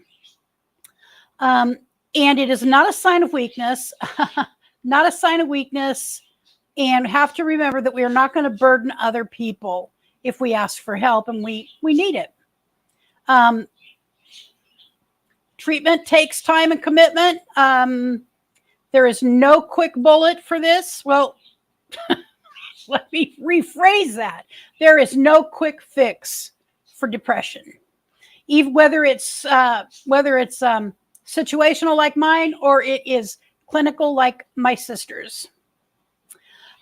And it is not a sign of weakness, not a sign of weakness. And have to remember that we are not going to burden other people if we ask for help and we need it. Treatment takes time and commitment. There is no quick bullet for this. Well, let me rephrase that. There is no quick fix for depression. Even whether it's situational like mine, or it is clinical like my sister's.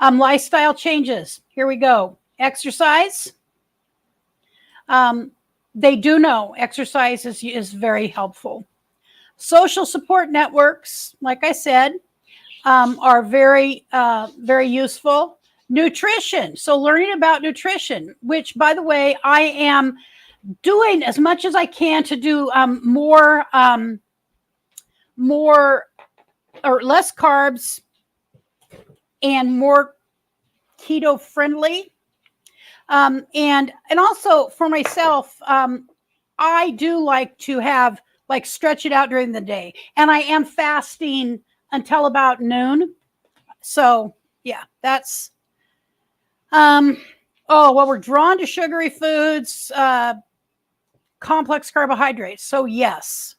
Lifestyle changes. Here we go. Exercise. They do know exercise is very helpful. Social support networks, like I said, are very, very useful. Nutrition. So learning about nutrition, which, by the way, I am doing as much as I can to do more or less carbs and more keto friendly. And also for myself, I do like to have stretch it out during the day, and I am fasting until about noon. So yeah, that's we're drawn to sugary foods, complex carbohydrates. So yes,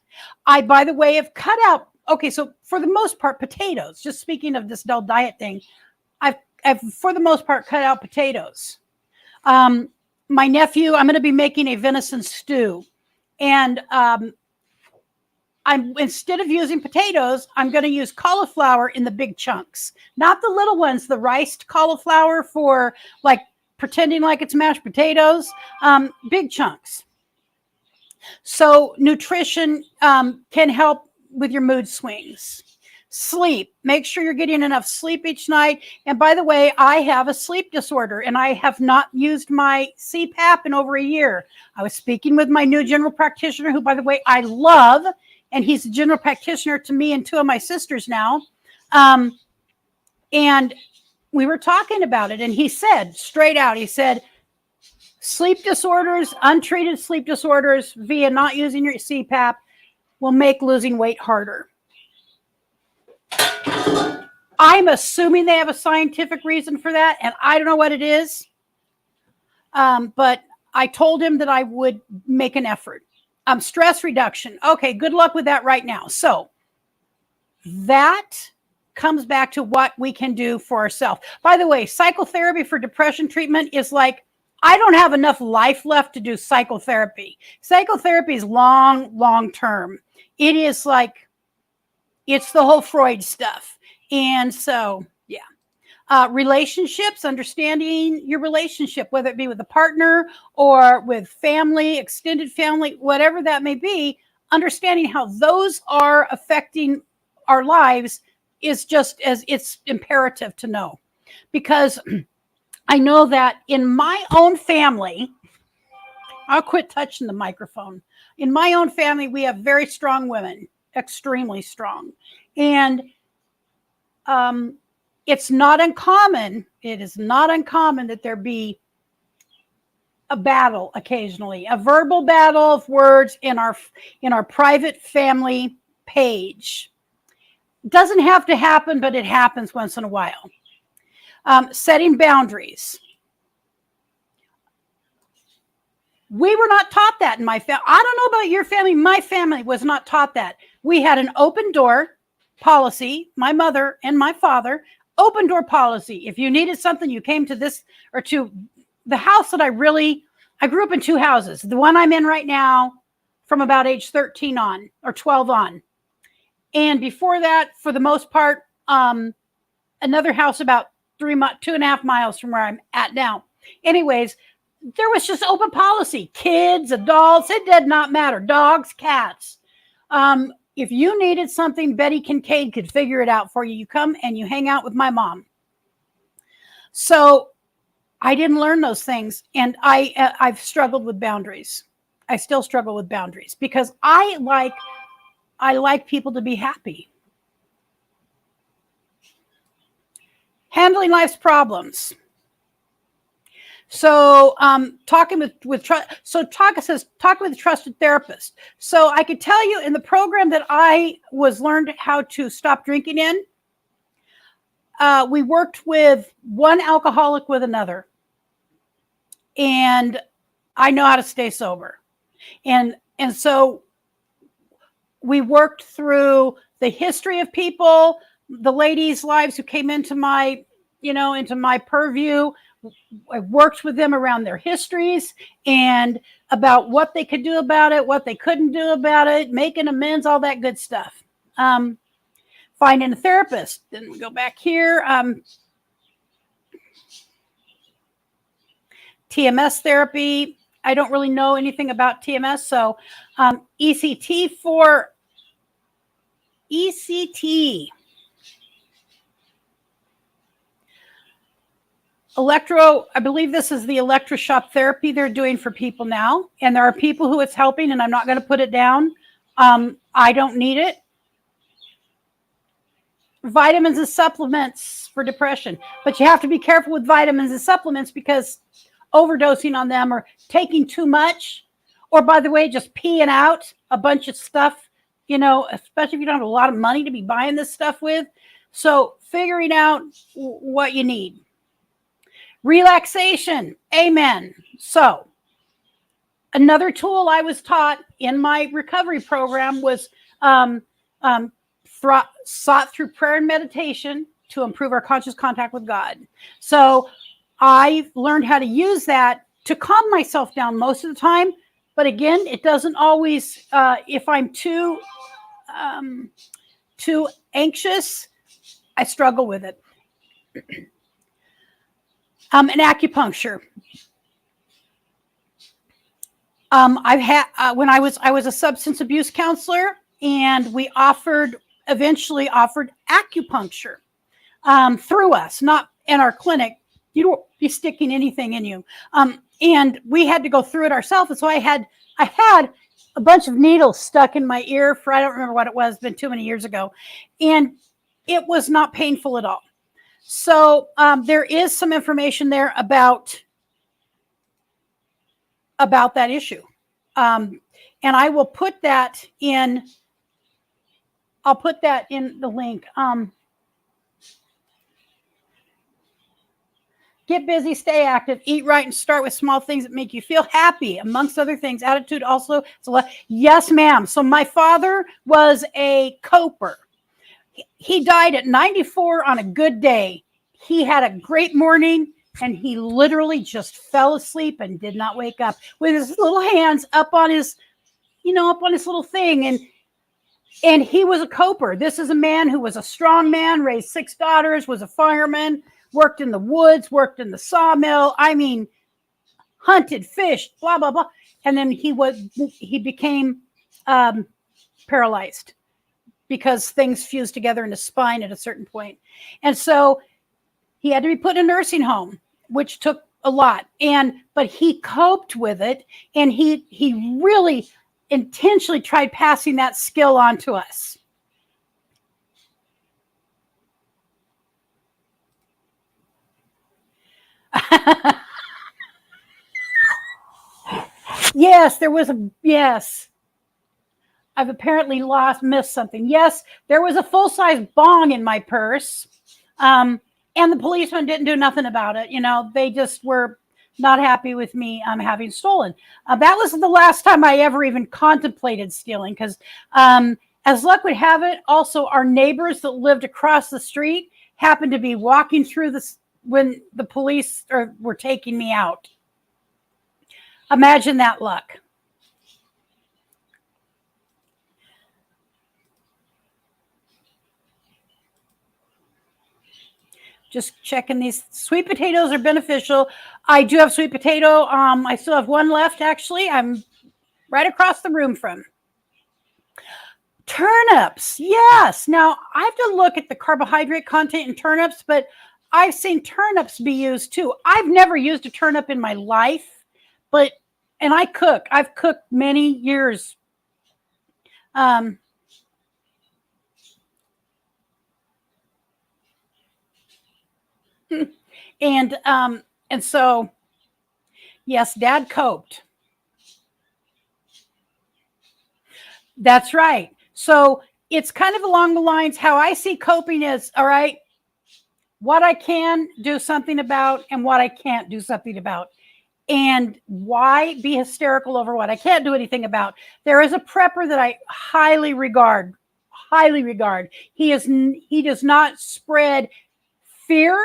I, by the way, have cut out. Okay, so for the most part, potatoes. Just speaking of this dull diet thing, I've for the most part cut out potatoes. My nephew, I'm going to be making a venison stew, and instead of using potatoes, I'm going to use cauliflower in the big chunks, not the little ones, the riced cauliflower for pretending like it's mashed potatoes, big chunks. So nutrition can help with your mood swings. Sleep. Make sure you're getting enough sleep each night. And by the way, I have a sleep disorder, and I have not used my CPAP in over a year. I was speaking with my new general practitioner, who, by the way, I love, and he's a general practitioner to me and two of my sisters now. And we were talking about it, and he said straight out, he said, sleep disorders, untreated sleep disorders via not using your CPAP will make losing weight harder. I'm assuming they have a scientific reason for that, and I don't know what it is. But I told him that I would make an effort. Stress reduction. Okay, good luck with that right now. So that comes back to what we can do for ourselves. By the way, psychotherapy for depression treatment is I don't have enough life left to do psychotherapy. Psychotherapy is long term. It is it's the whole Freud stuff. And so, yeah. Relationships, understanding your relationship, whether it be with a partner or with family, extended family, whatever that may be, understanding how those are affecting our lives is just as it's imperative to know. because I know that in my own family, I'll quit touching the microphone. In my own family, we have very strong women, extremely strong. And it's not uncommon. It is not uncommon that there be a battle occasionally, a verbal battle of words in our private family page. It doesn't have to happen, but it happens once in a while. Setting boundaries. We were not taught that in my family. I don't know about your family. My family was not taught that. We had an open door policy, my mother and my father, open door policy. If you needed something, you came to this or to the house that I grew up in two houses. The one I'm in right now from about age 13 on or 12 on. And before that, for the most part, another house about 2.5 miles from where I'm at now. Anyways, there was just open policy. Kids, adults, it did not matter. Dogs, cats. If you needed something, Betty Kincaid could figure it out for you. You come and you hang out with my mom. So I didn't learn those things. And I've struggled with boundaries. I still struggle with boundaries because I like people to be happy. Handling life's problems. So talking with a trusted therapist. So I could tell you in the program that I learned how to stop drinking in, we worked with one alcoholic with another. And I know how to stay sober. And so we worked through the history of people, the ladies' lives who came into my purview. I worked with them around their histories and about what they could do about it, what they couldn't do about it, making amends, all that good stuff. Finding a therapist. Then we go back here. TMS therapy. I don't really know anything about TMS. So ECT. I believe this is the electroshock therapy they're doing for people now. And there are people who it's helping, and I'm not going to put it down. I don't need it. Vitamins and supplements for depression. But you have to be careful with vitamins and supplements because overdosing on them or taking too much, or by the way, just peeing out a bunch of stuff, especially if you don't have a lot of money to be buying this stuff with. So figuring out what you need. Relaxation. Amen. So another tool I was taught in my recovery program was sought through prayer and meditation to improve our conscious contact with God. So I've learned how to use that to calm myself down most of the time. But again, it doesn't always, if I'm too anxious, I struggle with it. And acupuncture. I've had when I was a substance abuse counselor, and we eventually offered acupuncture through us, not in our clinic. You don't be sticking anything in you, and we had to go through it ourselves. And so I had a bunch of needles stuck in my ear for I don't remember what it was. It's been too many years ago, and it was not painful at all. So there is some information there about that issue. And I will put that in, I'll put that in the link. Get busy, stay active, eat right, and start with small things that make you feel happy, amongst other things. Attitude also. Yes, ma'am. So my father was a coper. He died at 94 on a good day. He had a great morning, and he literally just fell asleep and did not wake up with his little hands up on his, up on his little thing. And he was a coper. This is a man who was a strong man, raised 6 daughters, was a fireman, worked in the woods, worked in the sawmill. I mean, hunted, fished, blah, blah, blah. And then he became paralyzed because things fused together in his spine at a certain point. And so He had to be put in a nursing home, which took a lot. But he coped with it, and he really intentionally tried passing that skill on to us. Yes, there was yes. I've apparently missed something. Yes, there was a full-size bong in my purse. And the policeman didn't do nothing about it. They just were not happy with me having stolen. That was the last time I ever even contemplated stealing, because as luck would have it, also our neighbors that lived across the street happened to be walking through this when the police were taking me out. Imagine that luck. Just checking, these sweet potatoes are beneficial. I do have sweet potato. I still have one left, actually. I'm right across the room from. Turnips, yes. Now, I have to look at the carbohydrate content in turnips, but I've seen turnips be used too. I've never used a turnip in my life, and I cook. I've cooked many years. And so, yes, Dad coped. That's right. So it's kind of along the lines, how I see coping is, all right, what I can do something about and what I can't do something about. And why be hysterical over what I can't do anything about? There is a prepper that I highly regard. He does not spread fear.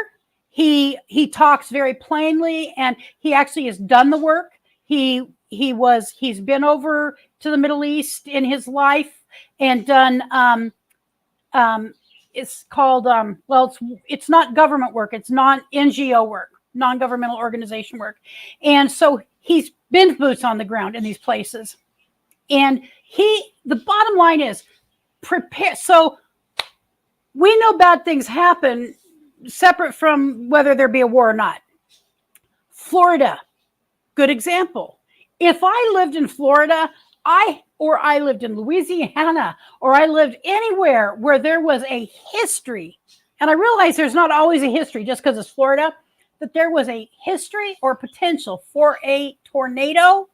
He talks very plainly, and he actually has done the work. He's been over to the Middle East in his life and done it's called it's not government work, it's non-NGO work, non-governmental organization work. And so he's been boots on the ground in these places. And the bottom line is prepare. So we know bad things happen separate from whether there be a war or not. Florida, good example. If I lived in Florida, I lived in Louisiana, or I lived anywhere where there was a history, and I realize there's not always a history just because it's Florida, that there was a history or potential for a tornado,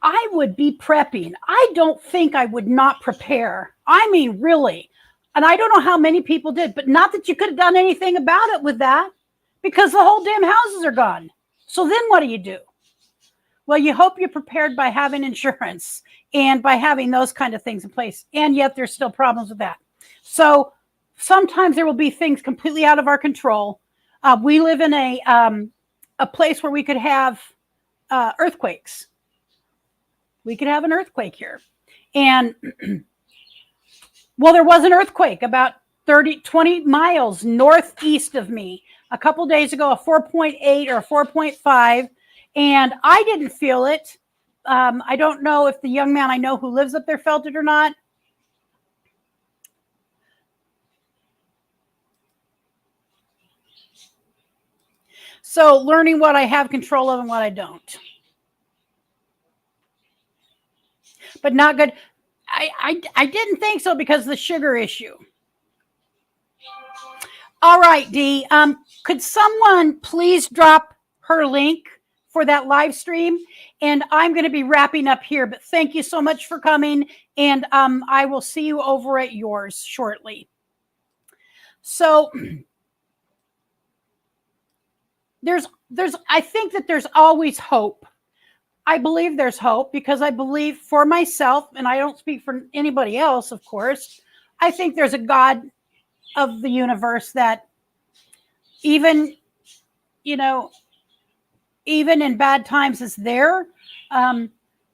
I would be prepping. I don't think I would not prepare. I mean, really. And I don't know how many people did, but not that you could have done anything about it with that, because the whole damn houses are gone. So then what do? Well, you hope you're prepared by having insurance and by having those kind of things in place. And yet there's still problems with that. So sometimes there will be things completely out of our control. We live in a place where we could have earthquakes. We could have an earthquake here. And well, there was an earthquake about 20 miles northeast of me a couple days ago, a 4.8 or a 4.5. And I didn't feel it. I don't know if the young man I know who lives up there felt it or not. So learning what I have control of and what I don't. But not good. I didn't think so because of the sugar issue. All right, Dee. Could someone please drop her link for that live stream? And I'm going to be wrapping up here, but thank you so much for coming. And I will see you over at yours shortly. So I think that there's always hope. I believe there's hope because I believe for myself, and I don't speak for anybody else, of course. I think there's a God of the universe that even in bad times is there.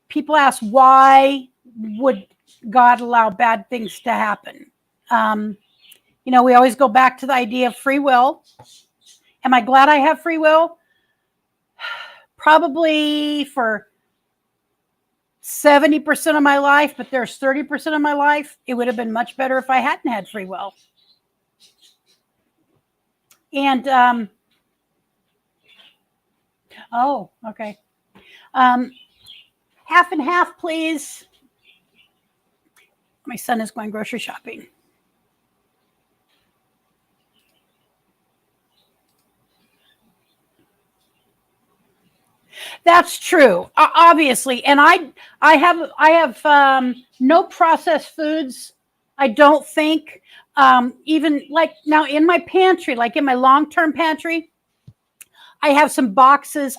People ask, why would God allow bad things to happen? We always go back to the idea of free will. Am I glad I have free will? Probably for 70% of my life, but there's 30% of my life. It would have been much better if I hadn't had free will. And oh, okay. Half and half, please. My son is going grocery shopping. That's true, obviously. And I have no processed foods. I don't think, even like now in my pantry, like in my long-term pantry, I have some boxes.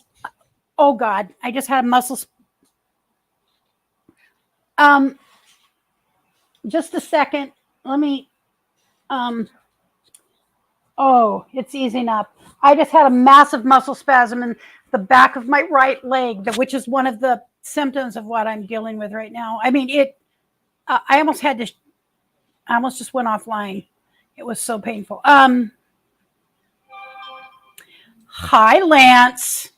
Oh God, I just had muscles. Just a second. Let me, oh, it's easing up. I just had a massive muscle spasm in the back of my right leg, which is one of the symptoms of what I'm dealing with right now. I mean, I almost had to, I almost just went offline. It was so painful. Hi, Lance.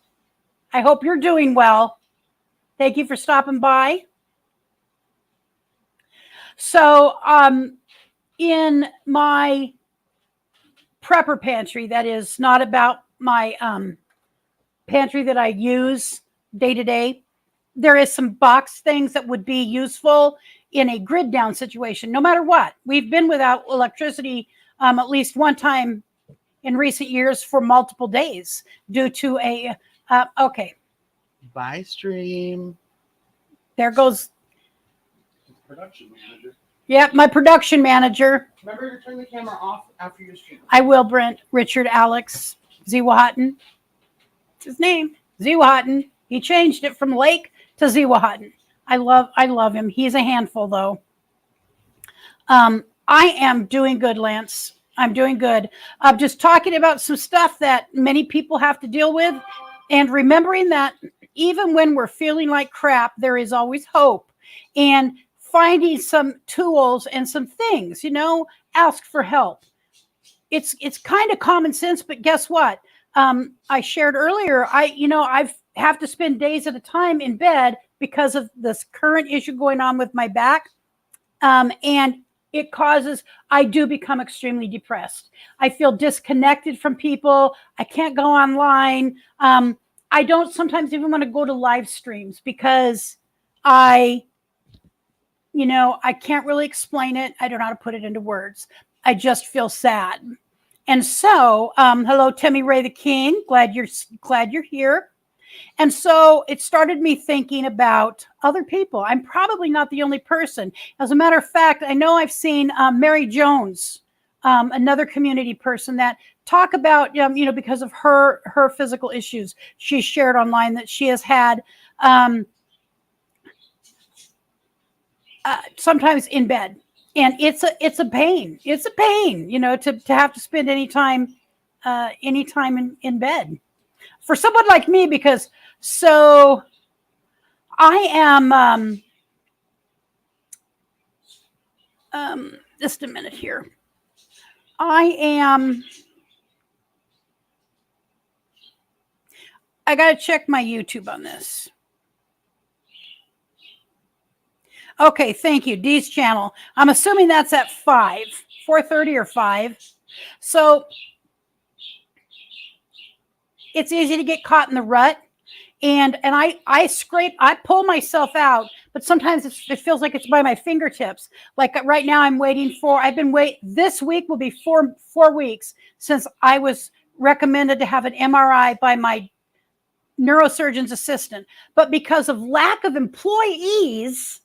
I hope you're doing well. Thank you for stopping by. So, in my prepper pantry, that is not about my pantry that I use day to day, there is some box things that would be useful in a grid down situation, no matter what. We've been without electricity at least one time in recent years for multiple days due to a, okay. Bye, stream. There goes. Production manager. Yep, my production manager. Remember to turn the camera off after your stream. I will, Brent. Richard Alex Ziwahatton. It's his name. Ziwahatton. He changed it from Lake to Ziwahatton. I love him. He's a handful, though. I am doing good, Lance. I'm doing good. I'm just talking about some stuff that many people have to deal with, and remembering that even when we're feeling like crap, there is always hope. And finding some tools and some things, ask for help. It's kind of common sense, but guess what? I shared earlier, I have to spend days at a time in bed because of this current issue going on with my back. And it causes, I do become extremely depressed. I feel disconnected from people. I can't go online. I don't sometimes even want to go to live streams because I can't really explain it. I don't know how to put it into words. I just feel sad. And so, hello, Timmy Ray the King. Glad you're here. And so it started me thinking about other people. I'm probably not the only person. As a matter of fact, I know I've seen Mary Jones, another community person that talk about, because of her physical issues, she shared online that she has had sometimes in bed, and it's a pain. It's a pain, to have to spend any time in bed for someone like me, because so I am just a minute here. I got to check my YouTube on this. Okay, thank you. Dee's channel. I'm assuming that's at 4:30 or 5. So it's easy to get caught in the rut. And I pull myself out, but sometimes it feels like it's by my fingertips. Like right now this week will be four weeks since I was recommended to have an MRI by my neurosurgeon's assistant. But because of lack of employees,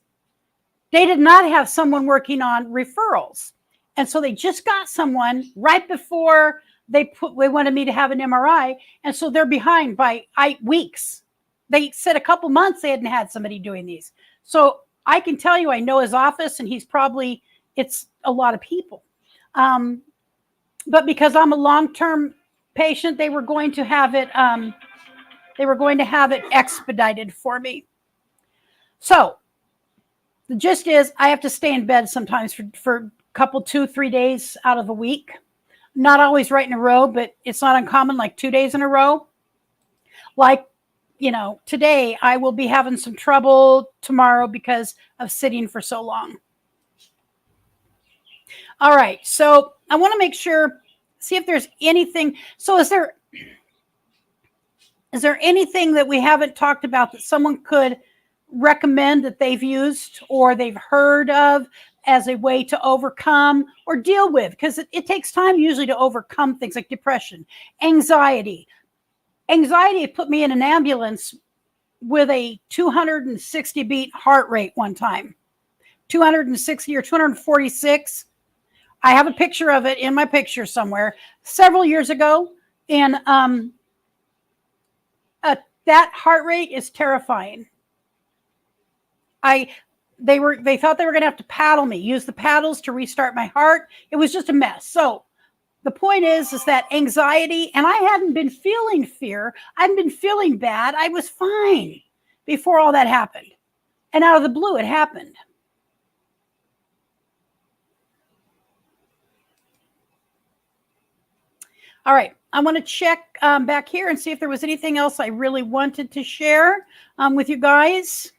they did not have someone working on referrals. And so they just got someone right before they wanted me to have an MRI. And so they're behind by weeks. They said a couple months they hadn't had somebody doing these. So I can tell you, I know his office, and it's a lot of people. But because I'm a long-term patient, they were going to have it expedited for me. So the gist is I have to stay in bed sometimes for a couple, 2-3 days out of a week. Not always right in a row, but it's not uncommon, like 2 days in a row. Like, today I will be having some trouble tomorrow because of sitting for so long. All right. So I want to make sure see if there's anything. So is there anything that we haven't talked about that someone could recommend that they've used or they've heard of as a way to overcome or deal with? Because it takes time usually to overcome things like depression, anxiety. Anxiety put me in an ambulance with a 260 beat heart rate one time. 260 or 246. I have a picture of it in my picture somewhere several years ago. And that heart rate is terrifying. They thought they were going to have to paddle me, use the paddles to restart my heart. It was just a mess. So the point is that anxiety, and I hadn't been feeling fear. I hadn't been feeling bad. I was fine before all that happened. And out of the blue, it happened. All right. I want to check back here and see if there was anything else I really wanted to share with you guys.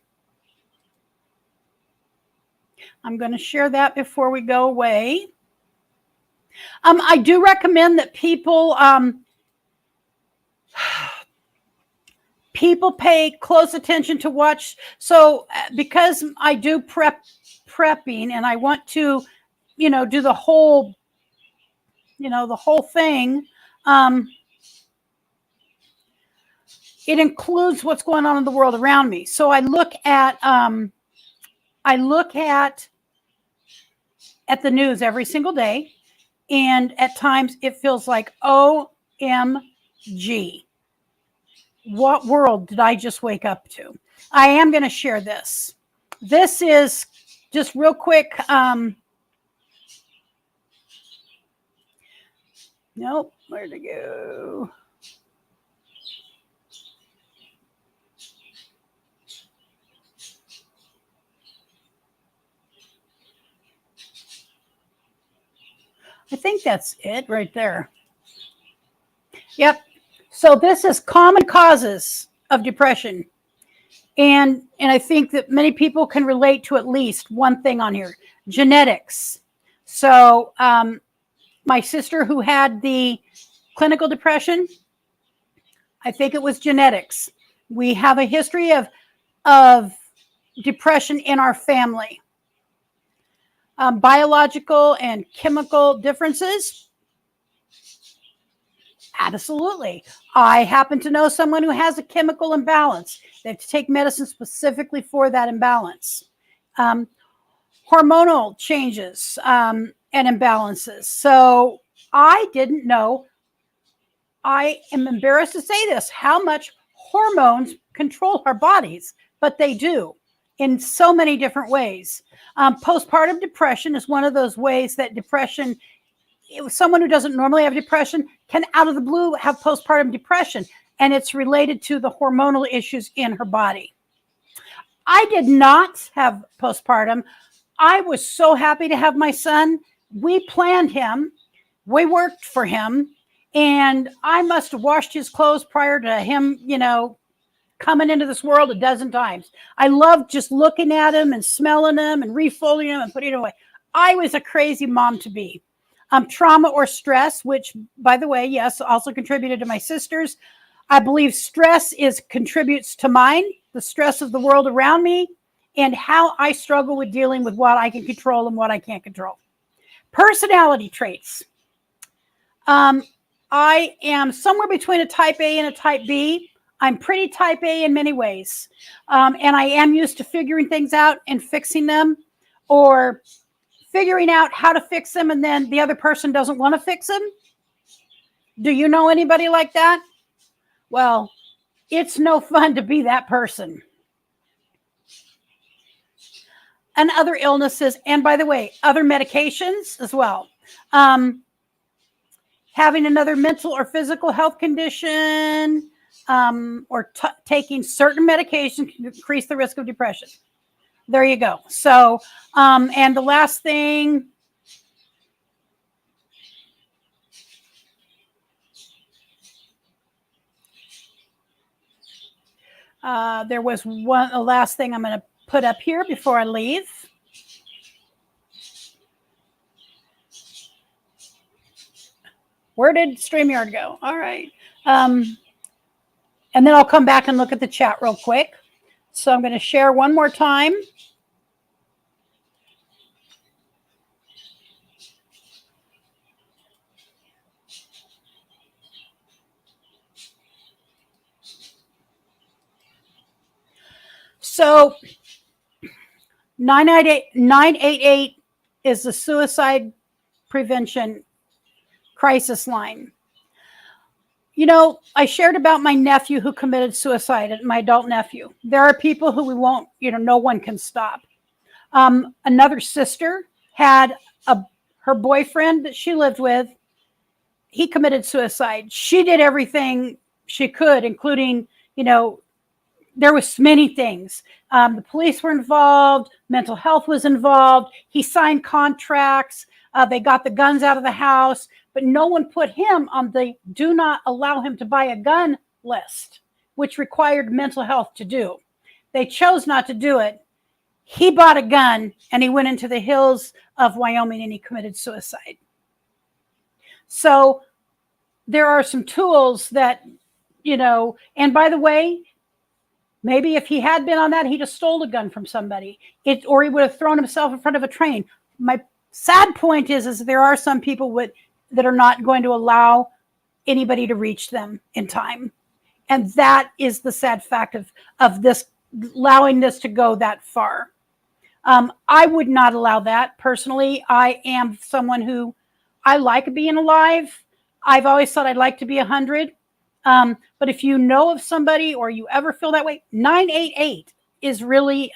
I'm going to share that before we go away. I do recommend that people pay close attention to watch. So because I do prepping and I want to, do the whole, the whole thing. It includes what's going on in the world around me. So I look at the news every single day. And at times it feels like, OMG, what world did I just wake up to? I am going to share this. This is just real quick. Nope, where'd it go? I think that's it right there. Yep. So this is common causes of depression. And I think that many people can relate to at least one thing on here. Genetics. So my sister who had the clinical depression, I think it was genetics. We have a history of depression in our family. Biological and chemical differences. Absolutely. I happen to know someone who has a chemical imbalance. They have to take medicine specifically for that imbalance. Hormonal changes and imbalances. So I didn't know, I am embarrassed to say this, how much hormones control our bodies, but they do in so many different ways. Postpartum depression is one of those ways that depression, someone who doesn't normally have depression can out of the blue have postpartum depression, and it's related to the hormonal issues in her body. I did not have postpartum. I was so happy to have my son. We planned him. We worked for him, and I must have washed his clothes prior to him, coming into this world a dozen times. I loved just looking at him and smelling him and refolding him and putting it away. I was a crazy mom to be. Trauma or stress, which, by the way, yes, also contributed to my sister's. I believe stress contributes to mine, the stress of the world around me, and how I struggle with dealing with what I can control and what I can't control. Personality traits. I am somewhere between a type A and a type B. I'm pretty type A in many ways. And I am used to figuring things out and fixing them, or figuring out how to fix them and then the other person doesn't want to fix them. Do you know anybody like that? Well, it's no fun to be that person. And other illnesses, and by the way, other medications as well. Having another mental or physical health condition, or taking certain medications can increase the risk of depression. There you go. So, and the last thing, there was the last thing I'm going to put up here before I leave. Where did StreamYard go? All right. And then I'll come back and look at the chat real quick. So I'm going to share one more time. So 988 is the suicide prevention crisis line. You know, I shared about my nephew who committed suicide, my adult nephew. There are people who we won't, no one can stop. Another sister had her boyfriend that she lived with. He committed suicide. She did everything she could, including, there was many things. The police were involved. Mental health was involved. He signed contracts. They got the guns out of the house, but no one put him on the do not allow him to buy a gun list, which required mental health to do. They chose not to do it. He bought a gun and he went into the hills of Wyoming and he committed suicide. So there are some tools that, and by the way, maybe if he had been on that, he'd have stole a gun from somebody, or he would have thrown himself in front of a train. My sad point is there are some people that are not going to allow anybody to reach them in time. And that is the sad fact of this, allowing this to go that far. I would not allow that personally. I am someone who, I like being alive. I've always thought I'd like to be 100. But if you know of somebody or you ever feel that way, 988 is really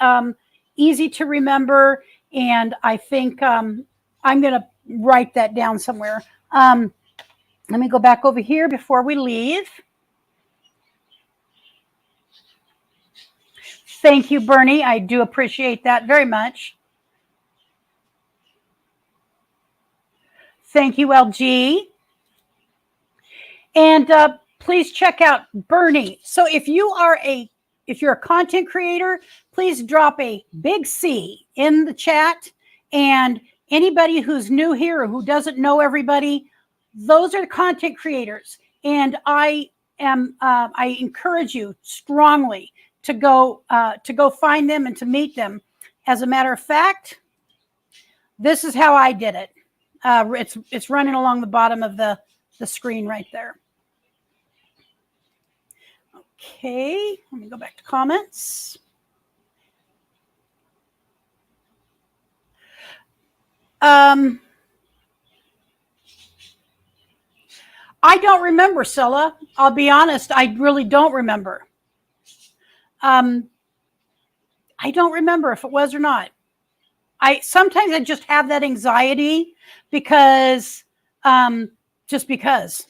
easy to remember. And I think I'm going to write that down somewhere. Let me go back over here before we leave. Thank you, Bernie. I do appreciate that very much. Thank you, LG. And please check out Bernie. So if you're a content creator, please drop a big C in the chat. And anybody who's new here or who doesn't know everybody, those are the content creators. And I encourage you strongly to go find them and to meet them. As a matter of fact, this is how I did it. It's running along the bottom of the screen right there. Okay, let me go back to comments. I don't remember, Scylla. I'll be honest, I really don't remember. I don't remember if it was or not. Sometimes I just have that anxiety because, just because.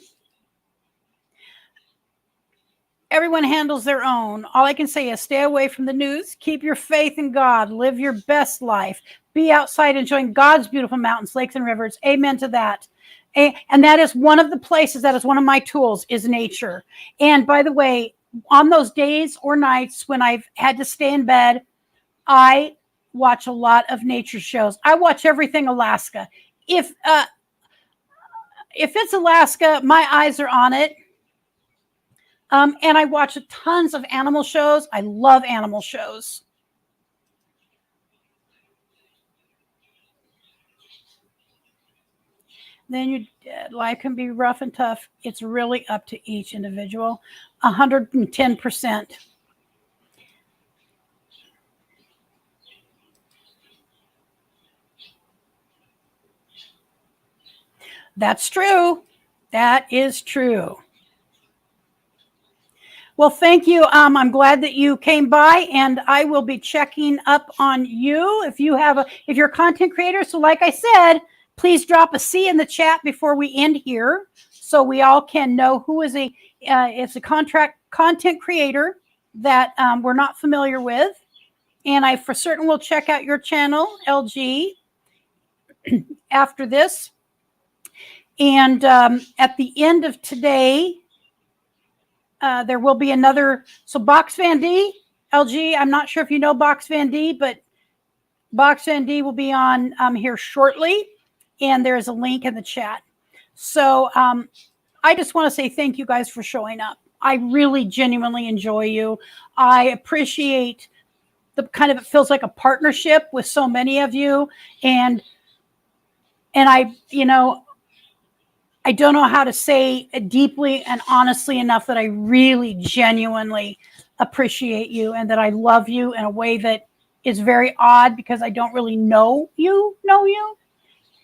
Everyone handles their own. All I can say is stay away from the news. Keep your faith in God. Live your best life. Be outside enjoying God's beautiful mountains, lakes, and rivers. Amen to that. And that is one of the places, that is one of my tools, is nature. And by the way, on those days or nights when I've had to stay in bed, I watch a lot of nature shows. I watch everything Alaska. If it's Alaska, my eyes are on it. And I watch tons of animal shows. I love animal shows. Then you're dead. Life can be rough and tough. It's really up to each individual. 110%. That's true. That is true. Well, thank you. I'm glad that you came by, and I will be checking up on you if you're a content creator. So like I said, please drop a C in the chat before we end here, so we all can know who is a content creator that we're not familiar with. And I for certain will check out your channel, LG, after this. And at the end of today, there will be another. So Box Van D, LG, I'm not sure if you know Box Van D, but Box Van D will be on here shortly. And there is a link in the chat. So I just want to say thank you guys for showing up. I really genuinely enjoy you. I appreciate the kind of, it feels like a partnership with so many of you. And I, I don't know how to say deeply and honestly enough that I really genuinely appreciate you and that I love you in a way that is very odd because I don't really know you.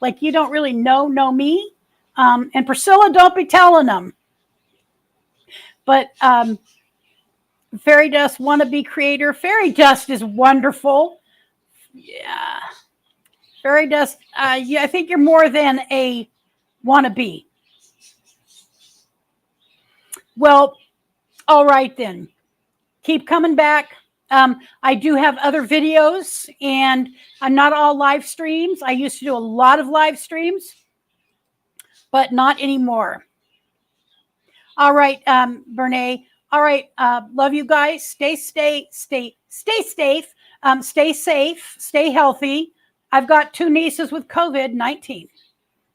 Like you don't really know me. And Priscilla, don't be telling them. But Fairy Dust wannabe creator. Fairy Dust is wonderful. Yeah. Fairy Dust, yeah, I think you're more than a wannabe. Well, all right then. Keep coming back. I do have other videos, and I'm not all live streams. I used to do a lot of live streams, but not anymore. All right, Bernae. All right, love you guys. Stay safe. Stay safe. Stay healthy. I've got 2 nieces with COVID-19,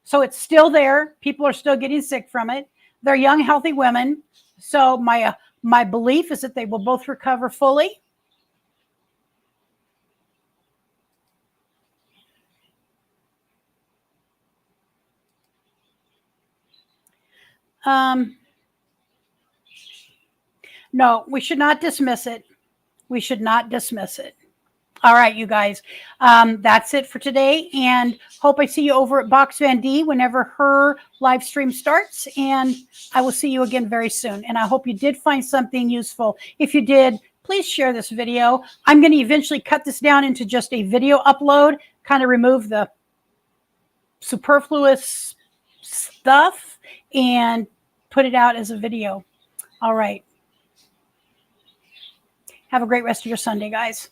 so it's still there. People are still getting sick from it. They're young, healthy women. So my belief is that they will both recover fully. No, we should not dismiss it. We should not dismiss it. All right, you guys. That's it for today. And hope I see you over at Box Van D whenever her live stream starts. And I will see you again very soon. And I hope you did find something useful. If you did, please share this video. I'm going to eventually cut this down into just a video upload, kind of remove the superfluous stuff and put it out as a video. All right. Have a great rest of your Sunday, guys.